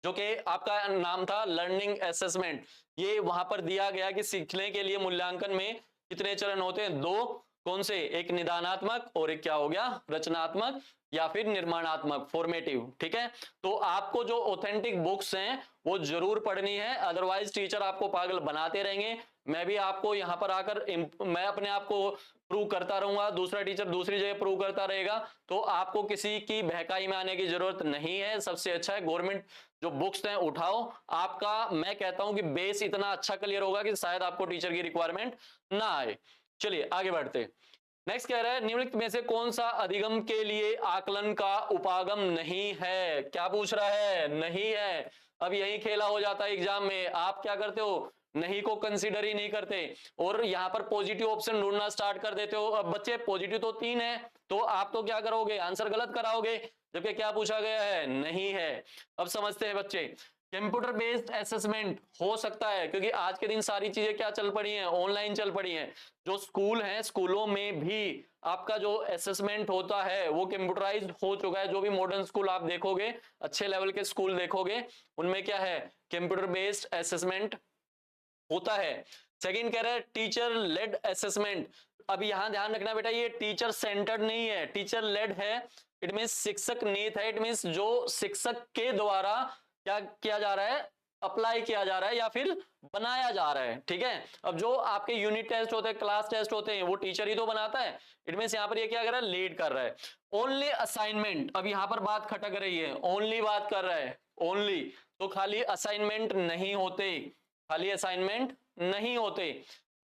जो कि आपका नाम था लर्निंग असेसमेंट। ये वहां पर दिया गया कि सीखने के लिए मूल्यांकन में कितने चरण होते हैं, 2। कौन से, एक निदानात्मक और एक क्या हो गया, रचनात्मक या फिर निर्माणात्मक, फॉर्मेटिव, ठीक है। तो आपको जो ऑथेंटिक बुक्स हैं वो जरूर पढ़नी है, अदरवाइज टीचर आपको पागल बनाते रहेंगे। मैं भी आपको यहां पर आकर मैं अपने आप को प्रूव करता रहूंगा, दूसरा टीचर दूसरी जगह प्रूव करता रहेगा, तो आपको किसी की बहकाई में आने की जरूरत नहीं है। सबसे अच्छा है गवर्नमेंट जो बुक्स हैं उठाओ, आपका मैं कहता हूं कि बेस इतना अच्छा क्लियर होगा कि शायद आपको टीचर की रिक्वायरमेंट ना आए। चलिए आगे बढ़ते। नेक्स्ट कह रहा है निम्नलिखित में से कौन सा अधिगम के लिए आकलन का उपागम नहीं है। क्या पूछ रहा है, नहीं है। अब यही खेला हो जाता है एग्जाम में, आप क्या करते हो, नहीं को कंसीडर ही नहीं करते और यहां पर पॉजिटिव ऑप्शन ढूंढना स्टार्ट कर देते हो। अब बच्चे पॉजिटिव तो 3 है, तो आप तो क्या करोगे, आंसर गलत कराओगे, जबकि क्या पूछा गया है, नहीं है। अब समझते हैं बच्चे, कंप्यूटर बेस्ड असेसमेंट हो सकता है, क्योंकि आज के दिन सारी चीजें क्या चल पड़ी हैं, ऑनलाइन चल पड़ी हैं। जो स्कूल हैं, स्कूलों में भी आपका जो असेसमेंट होता है वो कंप्यूटराइज्ड हो चुका है। जो भी मॉडर्न स्कूल आप देखोगे, अच्छे लेवल के स्कूल देखोगे, उनमें क्या है, कंप्यूटर बेस्ड असेसमेंट होता है। सेकंड कह रहा है टीचर लेड असेसमेंट। अब यहां ध्यान रखना बेटा, ये टीचर सेंटर्ड नहीं है, टीचर लेड है। इट मीन शिक्षक नेत है, इट मीन जो शिक्षक के द्वारा क्या किया जा रहा है, अप्लाई किया जा रहा है या फिर बनाया जा रहा है, ठीक है। अब जो आपके यूनिट टेस्ट होते हैं, क्लास टेस्ट होते हैं, वो टीचर ही तो बनाता है। इट मीन यहां पर ये क्या कर रहा है, लीड कर रहा है। ओनली असाइनमेंट, अब यहां पर बात खटक रही है, ओनली बात कर रहा है, ओनली, तो खाली असाइनमेंट नहीं होते, खाली असाइनमेंट नहीं होते।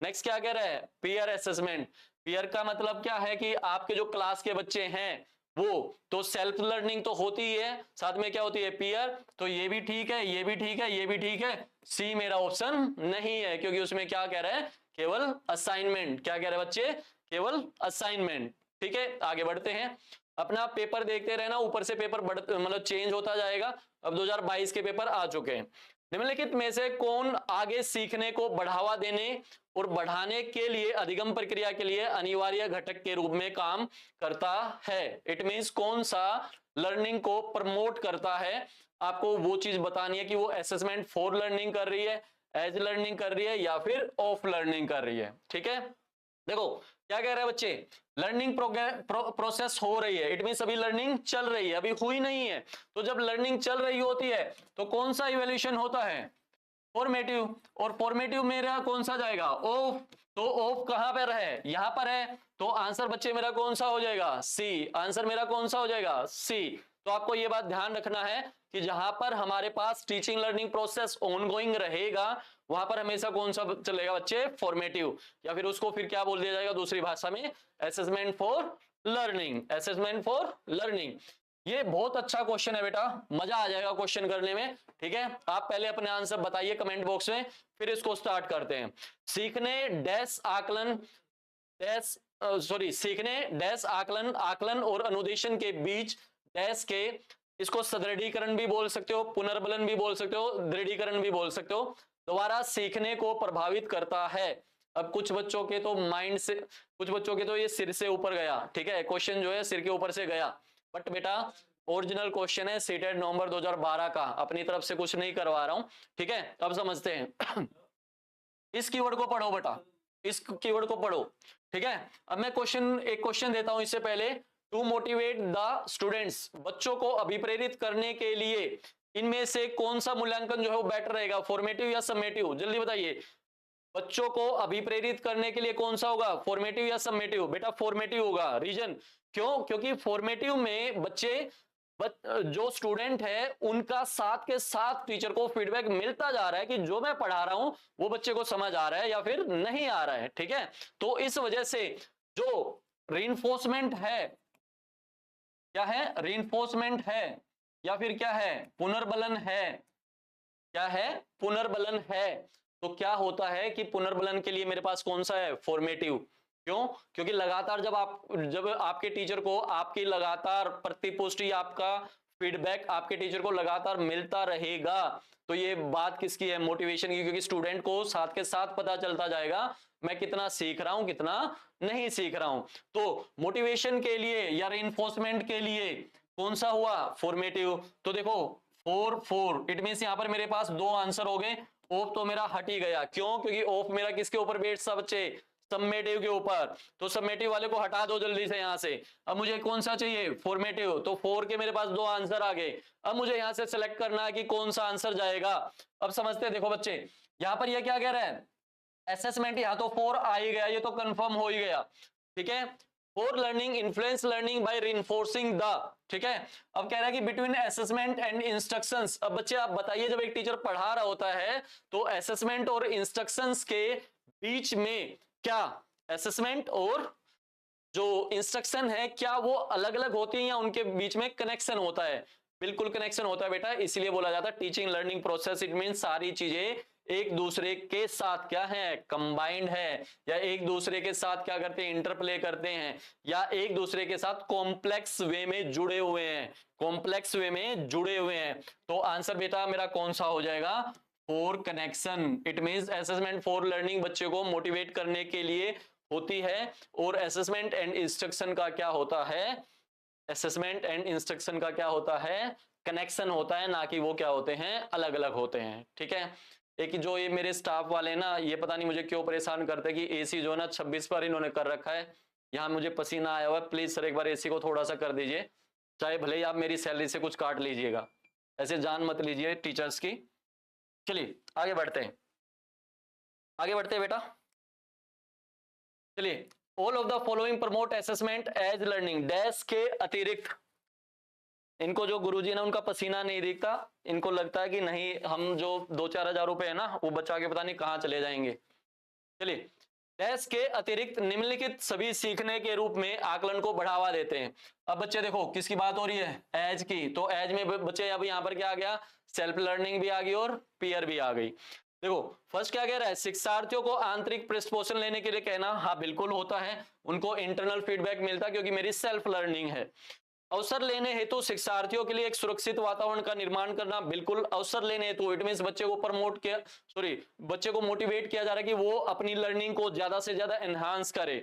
नेक्स्ट क्या कह रहा है, पीयर असेसमेंट। पीयर का मतलब क्या है कि आपके जो क्लास के बच्चे हैं वो तो सेल्फ लर्निंग तो होती ही है, साथ में क्या होती है, पीयर। तो ये भी ठीक है, ये भी ठीक है, ये भी ठीक है। सी मेरा ऑप्शन नहीं है, क्योंकि उसमें क्या कह रहा है, केवल असाइनमेंट। क्या कह रहे हैं बच्चे, केवल असाइनमेंट, ठीक है। आगे बढ़ते हैं, अपना पेपर देखते रहना, ऊपर से पेपर मतलब चेंज होता जाएगा। अब 2022 के पेपर आ चुके हैं। निम्नलिखित में से कौन आगे सीखने को बढ़ावा देने और बढ़ाने के लिए अधिगम प्रक्रिया के लिए अनिवार्य घटक के रूप में काम करता है। इट मींस कौन सा लर्निंग को प्रमोट करता है, आपको वो चीज बतानी है कि वो असेसमेंट फॉर लर्निंग कर रही है, एज लर्निंग कर रही है या फिर ऑफ लर्निंग कर रही है, ठीक है। देखो क्या कह रहे हैं बच्चे, लर्निंग प्रोसेस हो रही है, इट मीन अभी लर्निंग चल रही है, अभी हुई नहीं है। तो जब लर्निंग चल रही होती है तो कौन सा इवैल्यूएशन होता है, फॉर्मेटिव। और फॉर्मेटिव मेरा कौन सा जाएगा, ऑफ। तो ऑफ कहां पर है, यहां पर है, तो आंसर बच्चे मेरा कौन सा हो जाएगा, सी। आंसर मेरा कौन सा हो जाएगा, सी। तो आपको यह बात ध्यान रखना है कि जहां पर हमारे पास टीचिंग लर्निंग प्रोसेस ऑनगोइंग रहेगा, वहां पर हमेशा कौन सा चलेगा बच्चे, फॉर्मेटिव, या फिर उसको फिर क्या बोल दिया जाएगा दूसरी भाषा में, assessment for learning. Assessment for learning, ये बहुत अच्छा क्वेश्चन है बेटा, मजा आ जाएगा क्वेश्चन करने में, ठीक है। आप पहले अपने आंसर बताइए कमेंट बॉक्स में, फिर इसको स्टार्ट करते हैं। सीखने डैश आकलन डैश सीखने डैश आकलन, आकलन और अनुदेशन के बीच डैश के, इसको सुदृढ़ीकरण भी बोल सकते हो, पुनर्बलन भी बोल सकते हो, दृढ़ीकरण भी बोल सकते हो, दोबारा सीखने को प्रभावित करता है। अब कुछ बच्चों के तो माइंड से, कुछ बच्चों के तो ये सिर से ऊपर गया, ठीक है, क्वेश्चन जो है सिर के ऊपर से गया, बट बेटा ओरिजिनल क्वेश्चन है सीटेट नवंबर 2012 का, अपनी तरफ से कुछ नहीं करवा रहा हूं, ठीक है। अब समझते हैं इस कीवर्ड को पढ़ो बेटा, इस कीवर्ड को पढ़ो, ठीक है। अब मैं एक क्वेश्चन देता हूं इससे पहले, टू मोटिवेट द स्टूडेंट्स, बच्चों को अभिप्रेरित करने के लिए इनमें से कौन सा मूल्यांकन जो है वो बेटर रहेगा, फॉर्मेटिव या समेटिव, जल्दी बताइए। बच्चों को अभिप्रेरित करने के लिए कौन सा होगा, फॉर्मेटिव या समेटिव, बेटा फॉर्मेटिव होगा। रीजन क्यों, क्योंकि फॉर्मेटिव में बच्चे जो स्टूडेंट है उनका साथ के साथ टीचर को फीडबैक मिलता जा रहा है कि जो मैं पढ़ा रहा हूं वो बच्चे को समझ आ रहा है या फिर नहीं आ रहा है, ठीक है। तो इस वजह से जो रीइंफोर्समेंट है, क्या है, रीइंफोर्समेंट है या फिर क्या है, पुनर्बलन है, क्या है, पुनर्बलन है। तो क्या होता है कि पुनर्बलन के लिए मेरे पास कौन सा है, फॉर्मेटिव। क्यों, क्योंकि लगातार जब आपके टीचर को आपकी लगातार प्रतिपुष्टि, आपका फीडबैक आपके टीचर को लगातार मिलता रहेगा, तो ये बात किसकी है, मोटिवेशन की, क्योंकि स्टूडेंट को साथ के साथ पता चलता जाएगा मैं कितना सीख रहा हूं, कितना नहीं सीख रहा हूं। तो मोटिवेशन के लिए या रेनफोर्समेंट के लिए कौन सा हुआ, फॉर्मेटिव। तो देखो 4 इट मीन यहां पर मेरे पास 2 आंसर हो गए। ऑफ तो मेरा हट ही गया, क्यों, क्योंकि ऑफ मेरा किसके ऊपर बैठता बच्चे, सबमेटिव के ऊपर। तो सबमेटिव वाले को हटा दो जल्दी से यहां से। अब मुझे कौन सा चाहिए, फॉर्मेटिव। तो 4 के मेरे पास 2 आंसर आ गए। अब मुझे यहां से सिलेक्ट करना है कि कौन सा आंसर जाएगा। अब समझते हैं, देखो बच्चे यहां पर ये क्या कह रहा है, असेसमेंट, यहां तो 4 आ ही गया, ये तो कंफर्म हो ही गया, ठीक है। For learning influence learning by reinforcing the, ठीक है। अब कह रहा है कि बिटवीन असेसमेंट एंड इंस्ट्रक्शंस। अब बच्चे आप बताइए, जब एक टीचर पढ़ा रहा होता है तो असेसमेंट और इंस्ट्रक्शंस के बीच में क्या, असेसमेंट और जो इंस्ट्रक्शन है क्या वो अलग अलग होती है या उनके बीच में कनेक्शन होता है, बिल्कुल कनेक्शन होता है बेटा। इसलिए बोला जाता है teaching learning process, it mean सारी चीजें एक दूसरे के साथ क्या है, कंबाइंड है, या एक दूसरे के साथ क्या करते हैं, इंटरप्ले करते हैं, या एक दूसरे के साथ कॉम्प्लेक्स वे में जुड़े हुए हैं, कॉम्प्लेक्स वे में जुड़े हुए हैं। तो आंसर बेटा मेरा कौन सा हो जाएगा, for connection. It means assessment for learning बच्चे को मोटिवेट करने के लिए होती है, और असेसमेंट एंड इंस्ट्रक्शन का क्या होता है, असेसमेंट एंड इंस्ट्रक्शन का क्या होता है, कनेक्शन होता है, ना कि वो क्या होते हैं, अलग अलग होते हैं, ठीक है। एक जो ये मेरे स्टाफ वाले ना, ये पता नहीं मुझे क्यों परेशान करते कि एसी जो है ना 26 पर इन्होंने कर रखा है, यहाँ मुझे पसीना आया हुआ है, प्लीज सर एक बार एसी को थोड़ा सा कर दीजिए, चाहे भले ही आप मेरी सैलरी से कुछ काट लीजिएगा, ऐसे जान मत लीजिए टीचर्स की। चलिए आगे बढ़ते हैं, आगे बढ़ते हैं बेटा। चलिए, all of the following promote assessment as learning dash के अतिरिक्त। इनको जो गुरुजी ने उनका पसीना नहीं दिखता, इनको लगता है कि नहीं हम जो 2-4 हजार रुपए है ना वो बचा के पता नहीं कहां चले जाएंगे। चलिए, डैश के अतिरिक्त निम्नलिखित सभी सीखने के रूप में आकलन को बढ़ावा देते हैं। अब बच्चे देखो किसकी बात हो रही है, एज की। तो एज में बच्चे अब यहां पर क्या आ गया, सेल्फ लर्निंग भी आ गई और पीयर भी आ गई। देखो फर्स्ट क्या कह रहा है, शिक्षार्थियों को आंतरिक पृष्ठपोषण लेने के लिए कहना, हाँ बिल्कुल होता है, उनको इंटरनल फीडबैक मिलता है क्योंकि मेरी सेल्फ लर्निंग है। अवसर लेने हेतु शिक्षार्थियों के लिए एक सुरक्षित वातावरण का निर्माण करना, बिल्कुल अवसर लेने हेतु, इट मींस बच्चे को प्रमोट किया, सॉरी बच्चे को मोटिवेट किया जा रहा है कि वो अपनी लर्निंग को ज्यादा से ज्यादा एनहांस करे।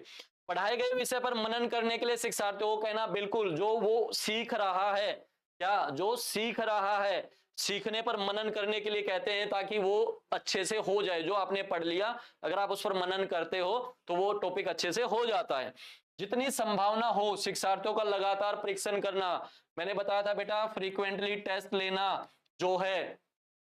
पढ़ाए गए विषय पर मनन करने के लिए शिक्षार्थियों को कहना, बिल्कुल जो वो सीख रहा है, क्या जो सीख रहा है, सीखने पर मनन करने के लिए कहते हैं ताकि वो अच्छे से हो जाए। जो आपने पढ़ लिया अगर आप उस पर मनन करते हो तो वो टॉपिक अच्छे से हो जाता है। जितनी संभावना हो शिक्षार्थियों का लगातार परीक्षण करना। मैंने बताया था बेटा फ्रीक्वेंटली टेस्ट लेना जो है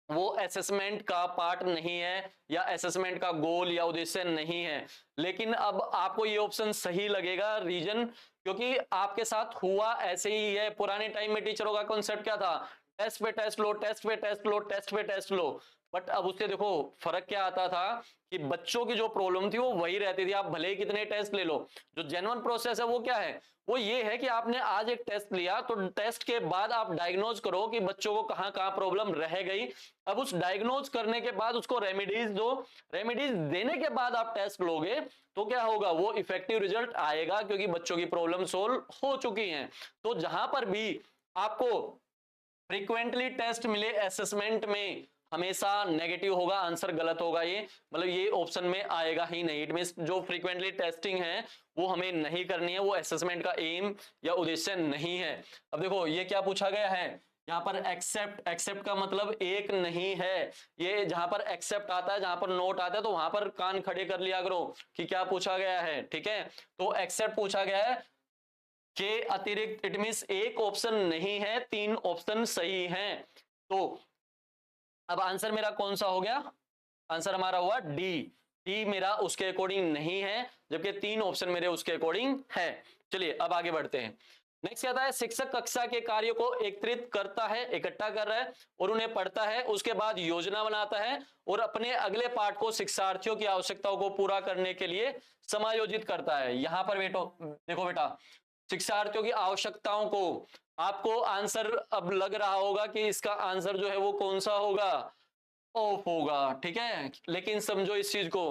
वो असेसमेंट का पार्ट नहीं है, या असेसमेंट का गोल या उद्देश्य नहीं है। लेकिन अब आपको ये ऑप्शन सही लगेगा, रीजन क्योंकि आपके साथ हुआ ऐसे ही है। पुराने टाइम में टीचरों का कॉन्सेप्ट क्या था, टेस्ट पे टेस्ट लो, टेस्ट पे टेस्ट लो, टेस्ट पे टेस्ट लो। बट अब उससे देखो फर्क क्या आता था कि बच्चों की जो प्रॉब्लम थी वो वही रहती थी, आप भले ही कितने टेस्ट ले लो। जो जेन्युइन प्रोसेस है वो क्या है, वो ये है कि आपने आज एक टेस्ट लिया तो टेस्ट के बाद आप डायग्नोज करो कि बच्चों को कहां कहां प्रॉब्लम रह गई। अब उस डायग्नोज करने के बाद उसको रेमेडीज दो, रेमेडीज देने के बाद आप टेस्ट लोगे तो क्या होगा, वो इफेक्टिव रिजल्ट आएगा क्योंकि बच्चों की प्रॉब्लम सोल्व हो चुकी है। तो जहां पर भी आपको फ्रीक्वेंटली टेस्ट मिले असेसमेंट में, हमेशा नेगेटिव होगा, आंसर गलत होगा, ये मतलब ये ऑप्शन में आएगा ही नहीं। इट मींस जो फ्रीक्वेंटली टेस्टिंग है वो हमें नहीं करनी है, वो असेसमेंट का एम या उद्देश्य नहीं है। अब देखो ये क्या पूछा गया है यहाँ पर, एक्सेप्ट, एक्सेप्ट का मतलब एक नहीं है। ये जहां पर एक्सेप्ट आता है, जहां पर नोट आता है, तो वहां पर कान खड़े कर लिया करो कि क्या पूछा गया है, ठीक है। तो एक्सेप्ट पूछा गया है के अतिरिक्त, इट मींस एक ऑप्शन नहीं है, 3 ऑप्शन सही हैं। तो अब आंसर मेरा कौन सा हो गया, आंसर हमारा हुआ डी। डी मेरा उसके अकॉर्डिंग नहीं है, जबकि 3 ऑप्शन मेरे उसके अकॉर्डिंग है। चलिए अब आगे बढ़ते हैं। नेक्स्ट क्या है, शिक्षक कक्षा के कार्यों को एकत्रित करता है, इकट्ठा कर रहा है और उन्हें पढ़ता है, उसके बाद योजना बनाता है और अपने अगले पाठ को शिक्षार्थियों की आवश्यकताओं को पूरा करने के लिए समायोजित करता है। यहां पर देखो बेटा, शिक्षार्थियों की आवश्यकताओं को, आपको आंसर अब लग रहा होगा कि इसका आंसर जो है वो कौन सा होगा, ऑफ होगा, ठीक है। लेकिन समझो इस चीज को,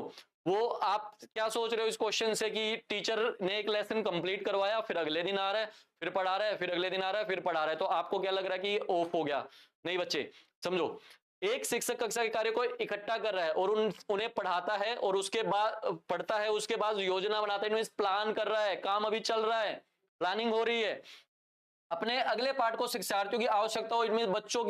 वो आप क्या सोच रहे हो इस क्वेश्चन से कि टीचर ने एक लेसन कंप्लीट करवाया, फिर अगले दिन आ रहा है, फिर पढ़ा रहा है, फिर अगले दिन आ रहा है, फिर पढ़ा रहा है, तो आपको क्या लग रहा है कि ऑफ हो गया? नहीं बच्चे, समझो, एक शिक्षक कक्षा के कार्य को इकट्ठा कर रहा है और उन्हें पढ़ाता है, और उसके बाद पढ़ता है, उसके बाद योजना बनाता है, प्लान कर रहा है, काम अभी चल रहा है, प्लानिंग हो रही है। अपने अगले पार्ट को शिक्षार्थियों की आवश्यकता हो, इनमें बच्चों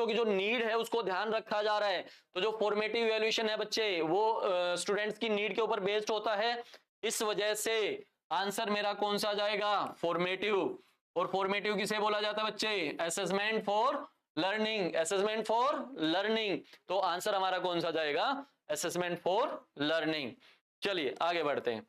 की जो नीड है उसको ध्यान रखा जा रहा है। तो जो फॉर्मेटिव इवैल्यूएशन है बच्चे, वो स्टूडेंट्स की नीड के ऊपर बेस्ड होता है। इस वजह से आंसर मेरा कौन सा जाएगा? फॉर्मेटिव। और फॉर्मेटिव किसे बोला जाता है बच्चे? Assessment for learning, assessment for learning. तो आंसर हमारा कौन सा जाएगा? Assessment for learning. चलिए आगे बढ़ते हैं।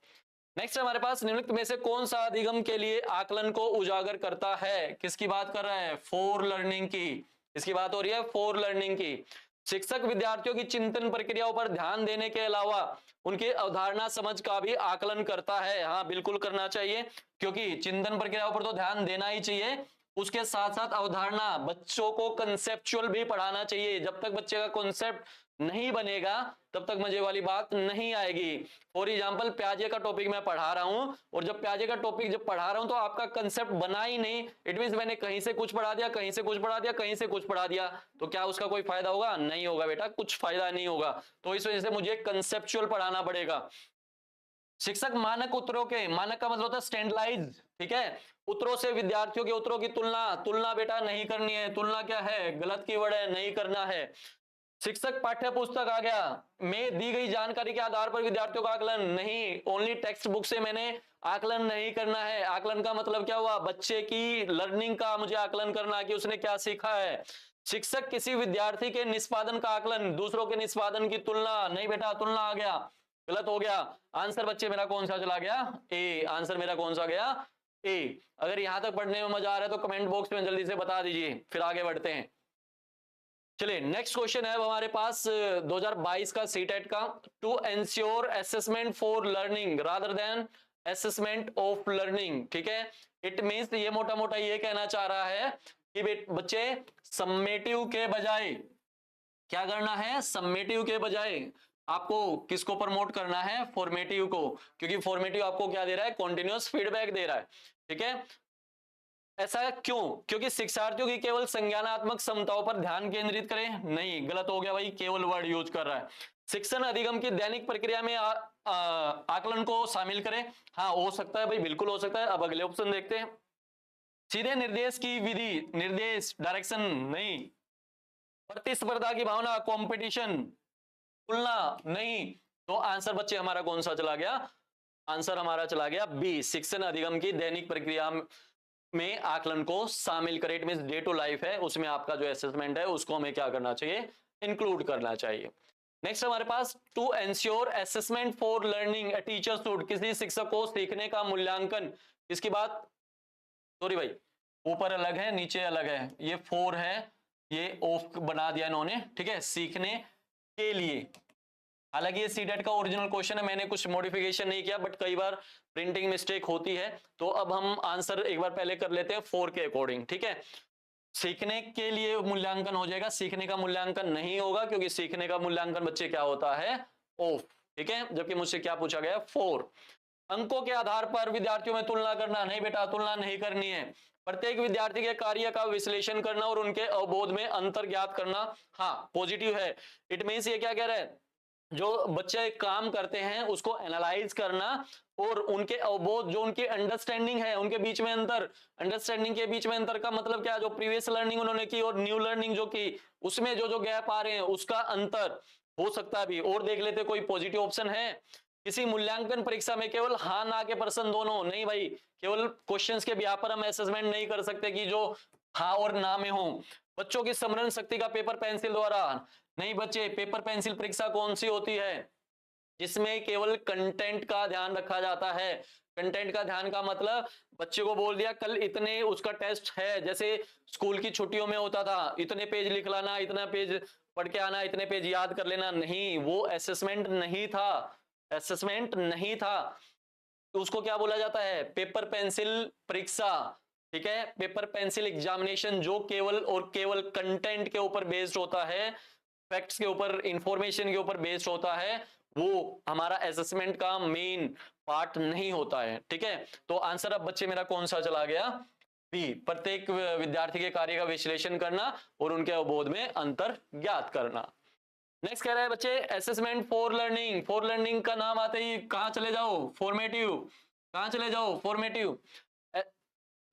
नेक्स्ट हमारे पास, निम्नलिखित में से कौन सा अधिगम के लिए आकलन को उजागर करता है? किसकी बात कर रहा है? फॉर लर्निंग की। इसकी बात हो रही है फॉर लर्निंग की। शिक्षक विद्यार्थियों की चिंतन प्रक्रियाओं पर ध्यान देने के अलावा उनकी अवधारणा समझ का भी आकलन करता है। हाँ बिल्कुल करना चाहिए, क्योंकि चिंतन प्रक्रियाओं पर तो ध्यान देना ही चाहिए, उसके साथ साथ अवधारणा, बच्चों को कंसेप्चुअल भी पढ़ाना चाहिए। जब तक बच्चे का कॉन्सेप्ट नहीं बनेगा तब तक मजे वाली बात नहीं आएगी। फॉर एग्जाम्पल, प्याजे का टॉपिक मैं पढ़ा रहा हूं, और जब प्याजे का टॉपिक जब पढ़ा रहा हूं तो आपका कंसेप्ट बना ही नहीं, इट मींस मैंने कहीं से कुछ पढ़ा दिया, कहीं से कुछ पढ़ा दिया, कहीं से कुछ पढ़ा दिया, तो क्या उसका कोई फायदा होगा? नहीं होगा बेटा, कुछ फायदा नहीं होगा। तो इस वजह से मुझे कंसेप्चुअल पढ़ाना पड़ेगा। शिक्षक मानक उत्तरों के, मानक का मतलब होता है स्टैंडर्डाइज, ठीक है, उत्तरों से विद्यार्थियों के उत्तरों की तुलना बेटा नहीं करनी है। तुलना क्या है? गलत कीवर्ड है, नहीं करना है। शिक्षक पाठ्य पुस्तक आ गया में दी गई जानकारी के आधार पर विद्यार्थियों का आकलन नहीं, ओनली टेक्स्ट बुक से मैंने आकलन नहीं करना है। आकलन का मतलब क्या हुआ? बच्चे की लर्निंग का मुझे आकलन करना कि उसने क्या सीखा है। शिक्षक किसी विद्यार्थी के निष्पादन का आकलन, दूसरों के निष्पादन की तुलना नहीं बेटा, तुलना आ गया, गलत हो गया। आंसर बच्चे मेरा कौन सा चला गया? ए। आंसर मेरा कौन सा गया? ए। अगर यहां तक पढ़ने में मजा आ रहा है तो कमेंट बॉक्स में जल्दी से बता दीजिए, फिर आगे बढ़ते हैं। चलिए नेक्स्ट क्वेश्चन है हमारे पास 2022 का सीटेट का, to ensure assessment for learning rather than assessment of learning, ठीक है। इट मींस ये मोटा मोटा ये कहना चाह रहा है कि बच्चे सम्मेटिव के बजाय क्या करना है? सम्मेटिव के बजाय आपको किसको प्रमोट करना है? फॉर्मेटिव को, क्योंकि फॉर्मेटिव आपको क्या दे रहा है? कॉन्टिन्यूअस फीडबैक दे रहा है, ठीक है। ऐसा क्यों? क्योंकि शिक्षार्थियों की केवल संज्ञानात्मक क्षमताओं पर ध्यान केंद्रित करें? नहीं, गलत हो गया भाई, केवल वर्ड यूज कर रहा है। शिक्षण अधिगम की दैनिक प्रक्रिया में आकलन को शामिल करें? हाँ हो सकता है भाई, बिल्कुल हो सकता है। अब अगले ऑप्शन देखते हैं। सीधे निर्देश की विधि, निर्देश डायरेक्शन नहीं। प्रतिस्पर्धा की भावना, कंपटीशन, तुलना नहीं। तो आंसर बच्चे हमारा कौन सा चला गया? आंसर हमारा चला गया बी, शिक्षण अधिगम की दैनिक प्रक्रिया में आकलन को शामिल करें। It means day to life है, उसमें आपका जो असेसमेंट है उसको हमें क्या करना चाहिए? इंक्लूड करना चाहिए। नेक्स्ट हमारे पास, to ensure assessment for learning a teacher should, किसी शिक्षक को सीखने का मूल्यांकन, इसकी बात, सॉरी भाई, ऊपर अलग है नीचे अलग है, ये फोर है, ये ऑफ बना दिया इन्होंने, ठीक है, सीखने के लिए। हालांकि ये सीटेट का ओरिजिनल क्वेश्चन है, मैंने कुछ मॉडिफिकेशन नहीं किया, बट कई बार प्रिंटिंग मिस्टेक होती है, तो अब हम आंसर एक बार पहले कर लेते हैं 4 के अकॉर्डिंग, ठीक है। सीखने के लिए मूल्यांकन हो जाएगा, सीखने का मूल्यांकन नहीं होगा, क्योंकि सीखने का मूल्यांकन बच्चे क्या होता है? ऑफ, ठीक है। जबकि मुझसे क्या पूछा गया? 4। अंकों के आधार पर विद्यार्थियों में तुलना करना? नहीं बेटा, तुलना नहीं करनी है। प्रत्येक विद्यार्थी के कार्य का विश्लेषण करना और उनके अवबोध में अंतर ज्ञात करना, हाँ पॉजिटिव है। इट मींस ये क्या कह रहा है? जो बच्चे काम करते हैं उसको एनालाइज करना, और उनके अवबोध, जो उनकी अंडरस्टैंडिंग है, उनके बीच में अंतर। अंडरस्टैंडिंग के बीच में अंतर का मतलब क्या? जो प्रीवियस लर्निंग उन्होंने की और न्यू लर्निंग जो की, उसमें जो जो गैप आ रहे हैं उसका अंतर हो सकता है भी। और देख लेते कोई पॉजिटिव ऑप्शन है। किसी मूल्यांकन परीक्षा में केवल हाँ ना के प्रश्न दोनों नहीं भाई, केवल क्वेश्चंस के बिहार पर हम असेसमेंट नहीं कर सकते कि जो हाँ और ना में हो। बच्चों की स्मरण शक्ति का पेपर पेंसिल द्वारा नहीं बच्चे, पेपर पेंसिल परीक्षा कौन सी होती है? जिसमें केवल कंटेंट का ध्यान रखा जाता है। कंटेंट का ध्यान का मतलब बच्चे को बोल दिया कल इतने उसका टेस्ट है, जैसे स्कूल की छुट्टियों में होता था, इतने पेज लिख लाना, इतना पेज पढ़ के आना, इतने पेज याद कर लेना। नहीं, वो असेसमेंट नहीं था, असेसमेंट नहीं था। तो उसको क्या बोला जाता है? पेपर पेंसिल परीक्षा, ठीक है, पेपर पेंसिल एग्जामिनेशन, जो केवल और केवल कंटेंट के ऊपर बेस्ड होता है। फैक्ट्स के ऊपर, इंफॉर्मेशन के ऊपर बेस्ड होता है, वो हमारा असेसमेंट का मेन पार्ट नहीं होता है। ठीक है, तो आंसर अब बच्चे मेरा कौन सा चला गया? बी, प्रत्येक विद्यार्थी के कार्य का विश्लेषण करना और उनके अवबोध में अंतर ज्ञात करना। नेक्स्ट कह रहा है बच्चे assessment for learning. For learning का नाम आते ही कहां चले जाओ? फॉर्मेटिव। कहां चले जाओ? फॉर्मेटिव।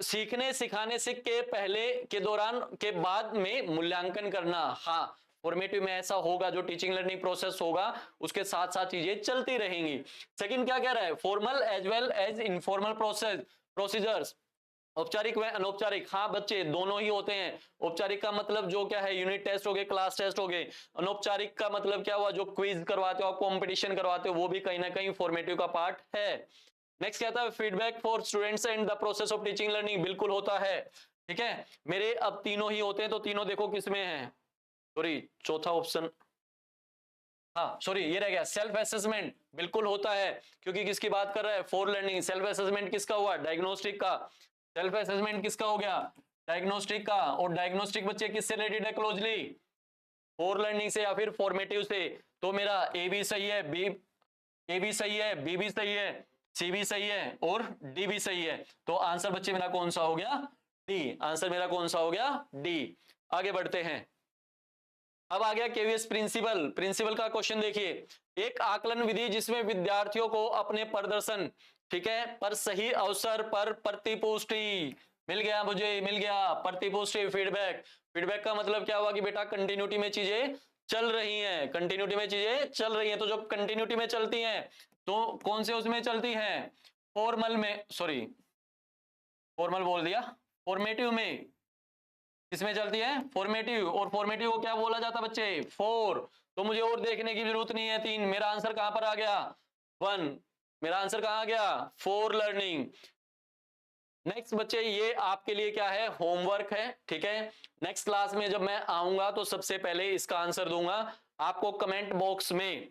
सीखने सिखाने से के पहले, के दौरान, के बाद में मूल्यांकन करना। हाँ, फॉर्मेटिव में ऐसा होगा, जो टीचिंग लर्निंग प्रोसेस होगा उसके साथ साथ चीजें चलती रहेंगी। सेकंड क्या कह रहा है? Formal as well as informal procedures, औपचारिक व अनौपचारिक। हाँ बच्चे, दोनों ही होते हैं। औपचारिक का मतलब जो क्या है, यूनिट टेस्ट हो गए, क्लास टेस्ट हो गए। अनौपचारिक का मतलब क्या हुआ, जो क्विज करवाते हो, कंपटीशन करवाते हो, वो भी कहीं ना कहीं फॉर्मेटिव का पार्ट है। नेक्स्ट कहता है feedback for students and the process of teaching learning. बिल्कुल होता है। ठीक है, मेरे अब तीनों ही होते हैं, तो तीनों देखो किसमें है। सॉरी, चौथा ऑप्शन, हाँ सॉरी, ये रह गया। सेल्फ असेसमेंट बिल्कुल होता है, क्योंकि किसकी बात कर रहा है? For learning. सेल्फ असेसमेंट किसका हुआ? डायग्नोस्टिक का। सेल्फ असेसमेंट किसका हो गया? डायग्नोस्टिक का। और डायग्नोस्टिक बच्चे किससे रिलेटेड है क्लोजली? फॉर लर्निंग से या फिर फॉर्मेटिव से। तो मेरा ए भी सही है, बी, ए भी सही है, बी भी सही है, सी भी सही है और डी भी सही है। तो आंसर बच्चे मेरा कौन सा हो गया? डी। आंसर मेरा कौन सा हो गया? डी। आगे बढ़ते हैं। अब आ गया केवीएस प्रिंसिपल। प्रिंसिपल का क्वेश्चन देखिए, एक आकलन विधि जिसमें विद्यार्थियों को अपने प्रदर्शन, ठीक है, पर सही अवसर पर प्रतिपुष्टि मिल गया। मुझे मिल गया प्रतिपुष्टि, फीडबैक। फीडबैक का मतलब क्या हुआ कि बेटा कंटिन्यूटी में चीजें चल रही हैं, कंटिन्यूटी में चीजें चल रही हैं। तो जो कंटिन्यूटी में चलती हैं, तो कौन से उसमें चलती हैं? फॉर्मल में, सॉरी फॉर्मल बोल दिया, फॉर्मेटिव में। किसमें चलती है? फॉर्मेटिव। और फॉर्मेटिव को क्या बोला जाता बच्चे? फोर। तो मुझे और देखने की जरूरत नहीं है। तीन, मेरा आंसर कहां पर आ गया? वन। मेरा आंसर कहां आ गया? For learning. नेक्स्ट बच्चे, ये आपके लिए क्या है? होमवर्क है। ठीक है, नेक्स्ट क्लास में जब मैं आऊंगा तो सबसे पहले इसका आंसर दूंगा। आपको कमेंट बॉक्स में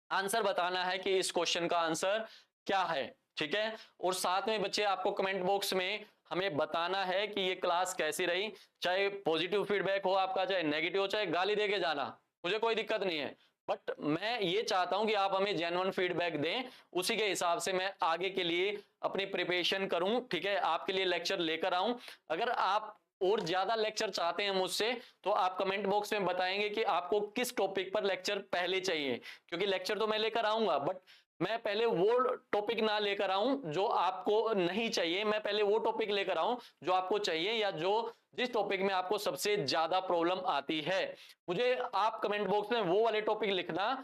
आंसर बताना है कि इस क्वेश्चन का आंसर क्या है। ठीक है, और साथ में बच्चे आपको कमेंट बॉक्स में हमें बताना है कि ये क्लास कैसी रही। चाहे पॉजिटिव फीडबैक हो आपका, चाहे नेगेटिव हो, चाहे गाली दे के जाना, मुझे कोई दिक्कत नहीं है। बट मैं ये चाहता हूं कि आप हमें जेन्युइन फीडबैक दें, उसी के हिसाब से मैं आगे के लिए अपनी प्रिपरेशन करूं। ठीक है, आपके लिए लेक्चर लेकर आऊं। अगर आप और ज्यादा लेक्चर चाहते हैं मुझसे, तो आप कमेंट बॉक्स में बताएंगे कि आपको किस टॉपिक पर लेक्चर पहले चाहिए। क्योंकि लेक्चर तो मैं लेकर आऊंगा, बट मैं पहले वो टॉपिक ना लेकर आऊं जो आपको नहीं चाहिए। मैं पहले वो टॉपिक लेकर आऊं जो आपको चाहिए, या जो जिस टॉपिक में आपको सबसे ज्यादा प्रॉब्लम आती है। मुझे आप कमेंट बॉक्स में वो वाले टॉपिक लिखना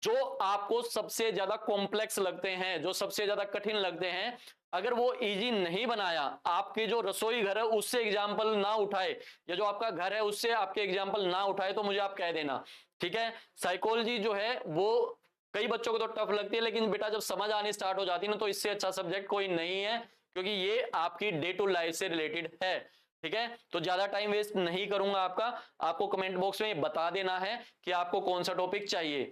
जो आपको सबसे ज्यादा कॉम्प्लेक्स लगते हैं, जो सबसे ज्यादा कठिन लगते हैं। अगर वो इजी नहीं बनाया, आपके जो रसोई घर है उससे एग्जाम्पल ना उठाए, या जो आपका घर है उससे आपके एग्जाम्पल ना उठाए, तो मुझे आप कह देना। ठीक है, साइकोलॉजी जो है वो कई बच्चों को तो टफ लगती है, लेकिन बेटा जब समझ आनी स्टार्ट हो जाती है ना, तो इससे अच्छा सब्जेक्ट कोई नहीं है, क्योंकि ये आपकी डे टू लाइफ से रिलेटेड है। ठीक है, तो ज्यादा टाइम वेस्ट नहीं करूंगा आपका। आपको कमेंट बॉक्स में बता देना है कि आपको कौन सा टॉपिक चाहिए।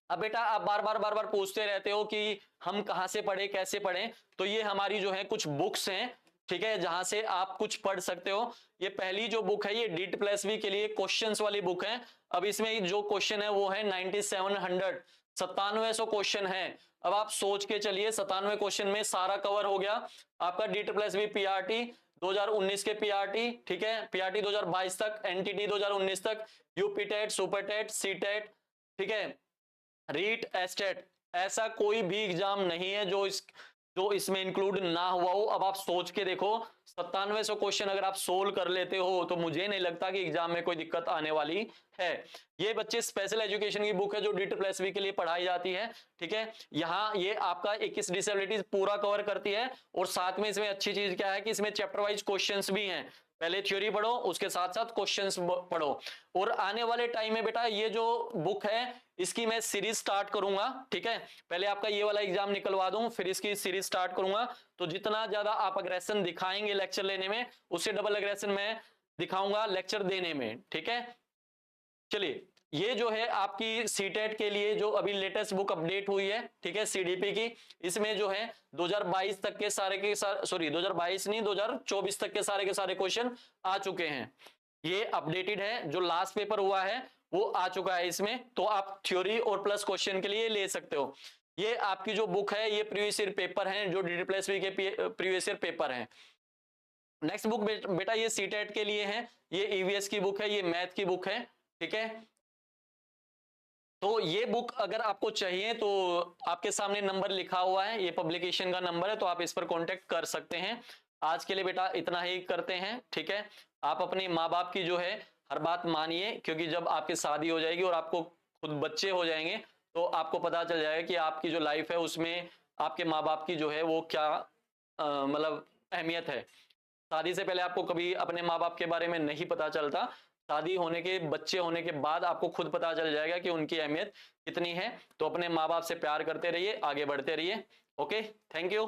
अब बेटा आप बार बार पूछते रहते हो कि हम कहां से पढ़े, कैसे पढ़े। तो ये हमारी जो है कुछ बुक्स हैं, ठीक है, जहां से आप कुछ पढ़ सकते हो। ये पहली जो बुक है, ये DIT+V के लिए क्वेश्चंस वाली बुक है। अब इसमें जो क्वेश्चन है वो है 9700, 9700 क्वेश्चन है। अब आप सोच के चलिए, 97 क्वेश्चन में सारा कवर हो गया आपका DIT+V PRT 2019 के PRT, ठीक है, PRT 2022 तक, NTT 2019 तक, यूपीटेट, सुपरटेट, सीटेट, ठीक है, रीट, एस्टेट। ऐसा कोई भी एग्जाम नहीं है जो इसमें इंक्लूड ना हुआ हो। अब आप सोच के देखो, 9700 क्वेश्चन अगर आप सोल्व कर लेते हो, तो मुझे नहीं लगता कि एग्जाम में कोई दिक्कत आने वाली है। ये बच्चे स्पेशल एजुकेशन की बुक है जो DIT+V के लिए पढ़ाई जाती है। ठीक है, यहाँ ये आपका 21 डिसेबिलिटीज पूरा कवर करती है। और साथ में इसमें अच्छी चीज क्या है कि इसमें चैप्टर वाइज क्वेश्चंस भी हैं। पहले थ्योरी पढ़ो, उसके साथ साथ क्वेश्चंस पढ़ो। और आने वाले टाइम में बेटा ये जो बुक है, इसकी मैं सीरीज स्टार्ट करूंगा। ठीक है, पहले आपका ये वाला एग्जाम निकलवा दूं, फिर इसकी सीरीज स्टार्ट करूंगा। तो जितना ज्यादा आप अग्रेशन दिखाएंगे लेक्चर लेने में, उससे डबल अग्रेशन मैं दिखाऊंगा लेक्चर देने में। ठीक है, चलिए, ये जो है आपकी सीटेट के लिए जो अभी लेटेस्ट बुक अपडेट हुई है, ठीक है, CDP की। इसमें जो है 2022 तक के सारे के सारे, सॉरी 2022 नहीं, 2024 तक के सारे क्वेश्चन आ चुके हैं। ये अपडेटेड है। जो लास्ट पेपर हुआ है वो आ चुका है इसमें, तो आप थ्योरी और प्लस क्वेश्चन के लिए ले सकते हो। ये आपकी जो बुक है ये प्रीवियस ईयर पेपर हैं, जो DDPSB के प्रीवियस ईयर पेपर हैं। नेक्स्ट बुक बेटा ये सीटेट के लिए है, ये EVS की बुक है, ये मैथ की बुक है, ठीक है। तो ये बुक अगर आपको चाहिए तो आपके सामने नंबर लिखा हुआ है, ये पब्लिकेशन का नंबर है, तो आप इस पर कांटेक्ट कर सकते हैं। आज के लिए बेटा इतना ही करते हैं, ठीक है। आप अपने माँ बाप की जो है हर बात मानिए, क्योंकि जब आपकी शादी हो जाएगी और आपको खुद बच्चे हो जाएंगे तो आपको पता चल जाएगा कि आपकी जो लाइफ है उसमें आपके माँ बाप की जो है वो क्या मतलब अहमियत है। शादी से पहले आपको कभी अपने माँ बाप के बारे में नहीं पता चलता, शादी होने के, बच्चे होने के बाद आपको खुद पता चल जाएगा कि उनकी अहमियत कितनी है। तो अपने माँ बाप से प्यार करते रहिए, आगे बढ़ते रहिए। Okay, thank you.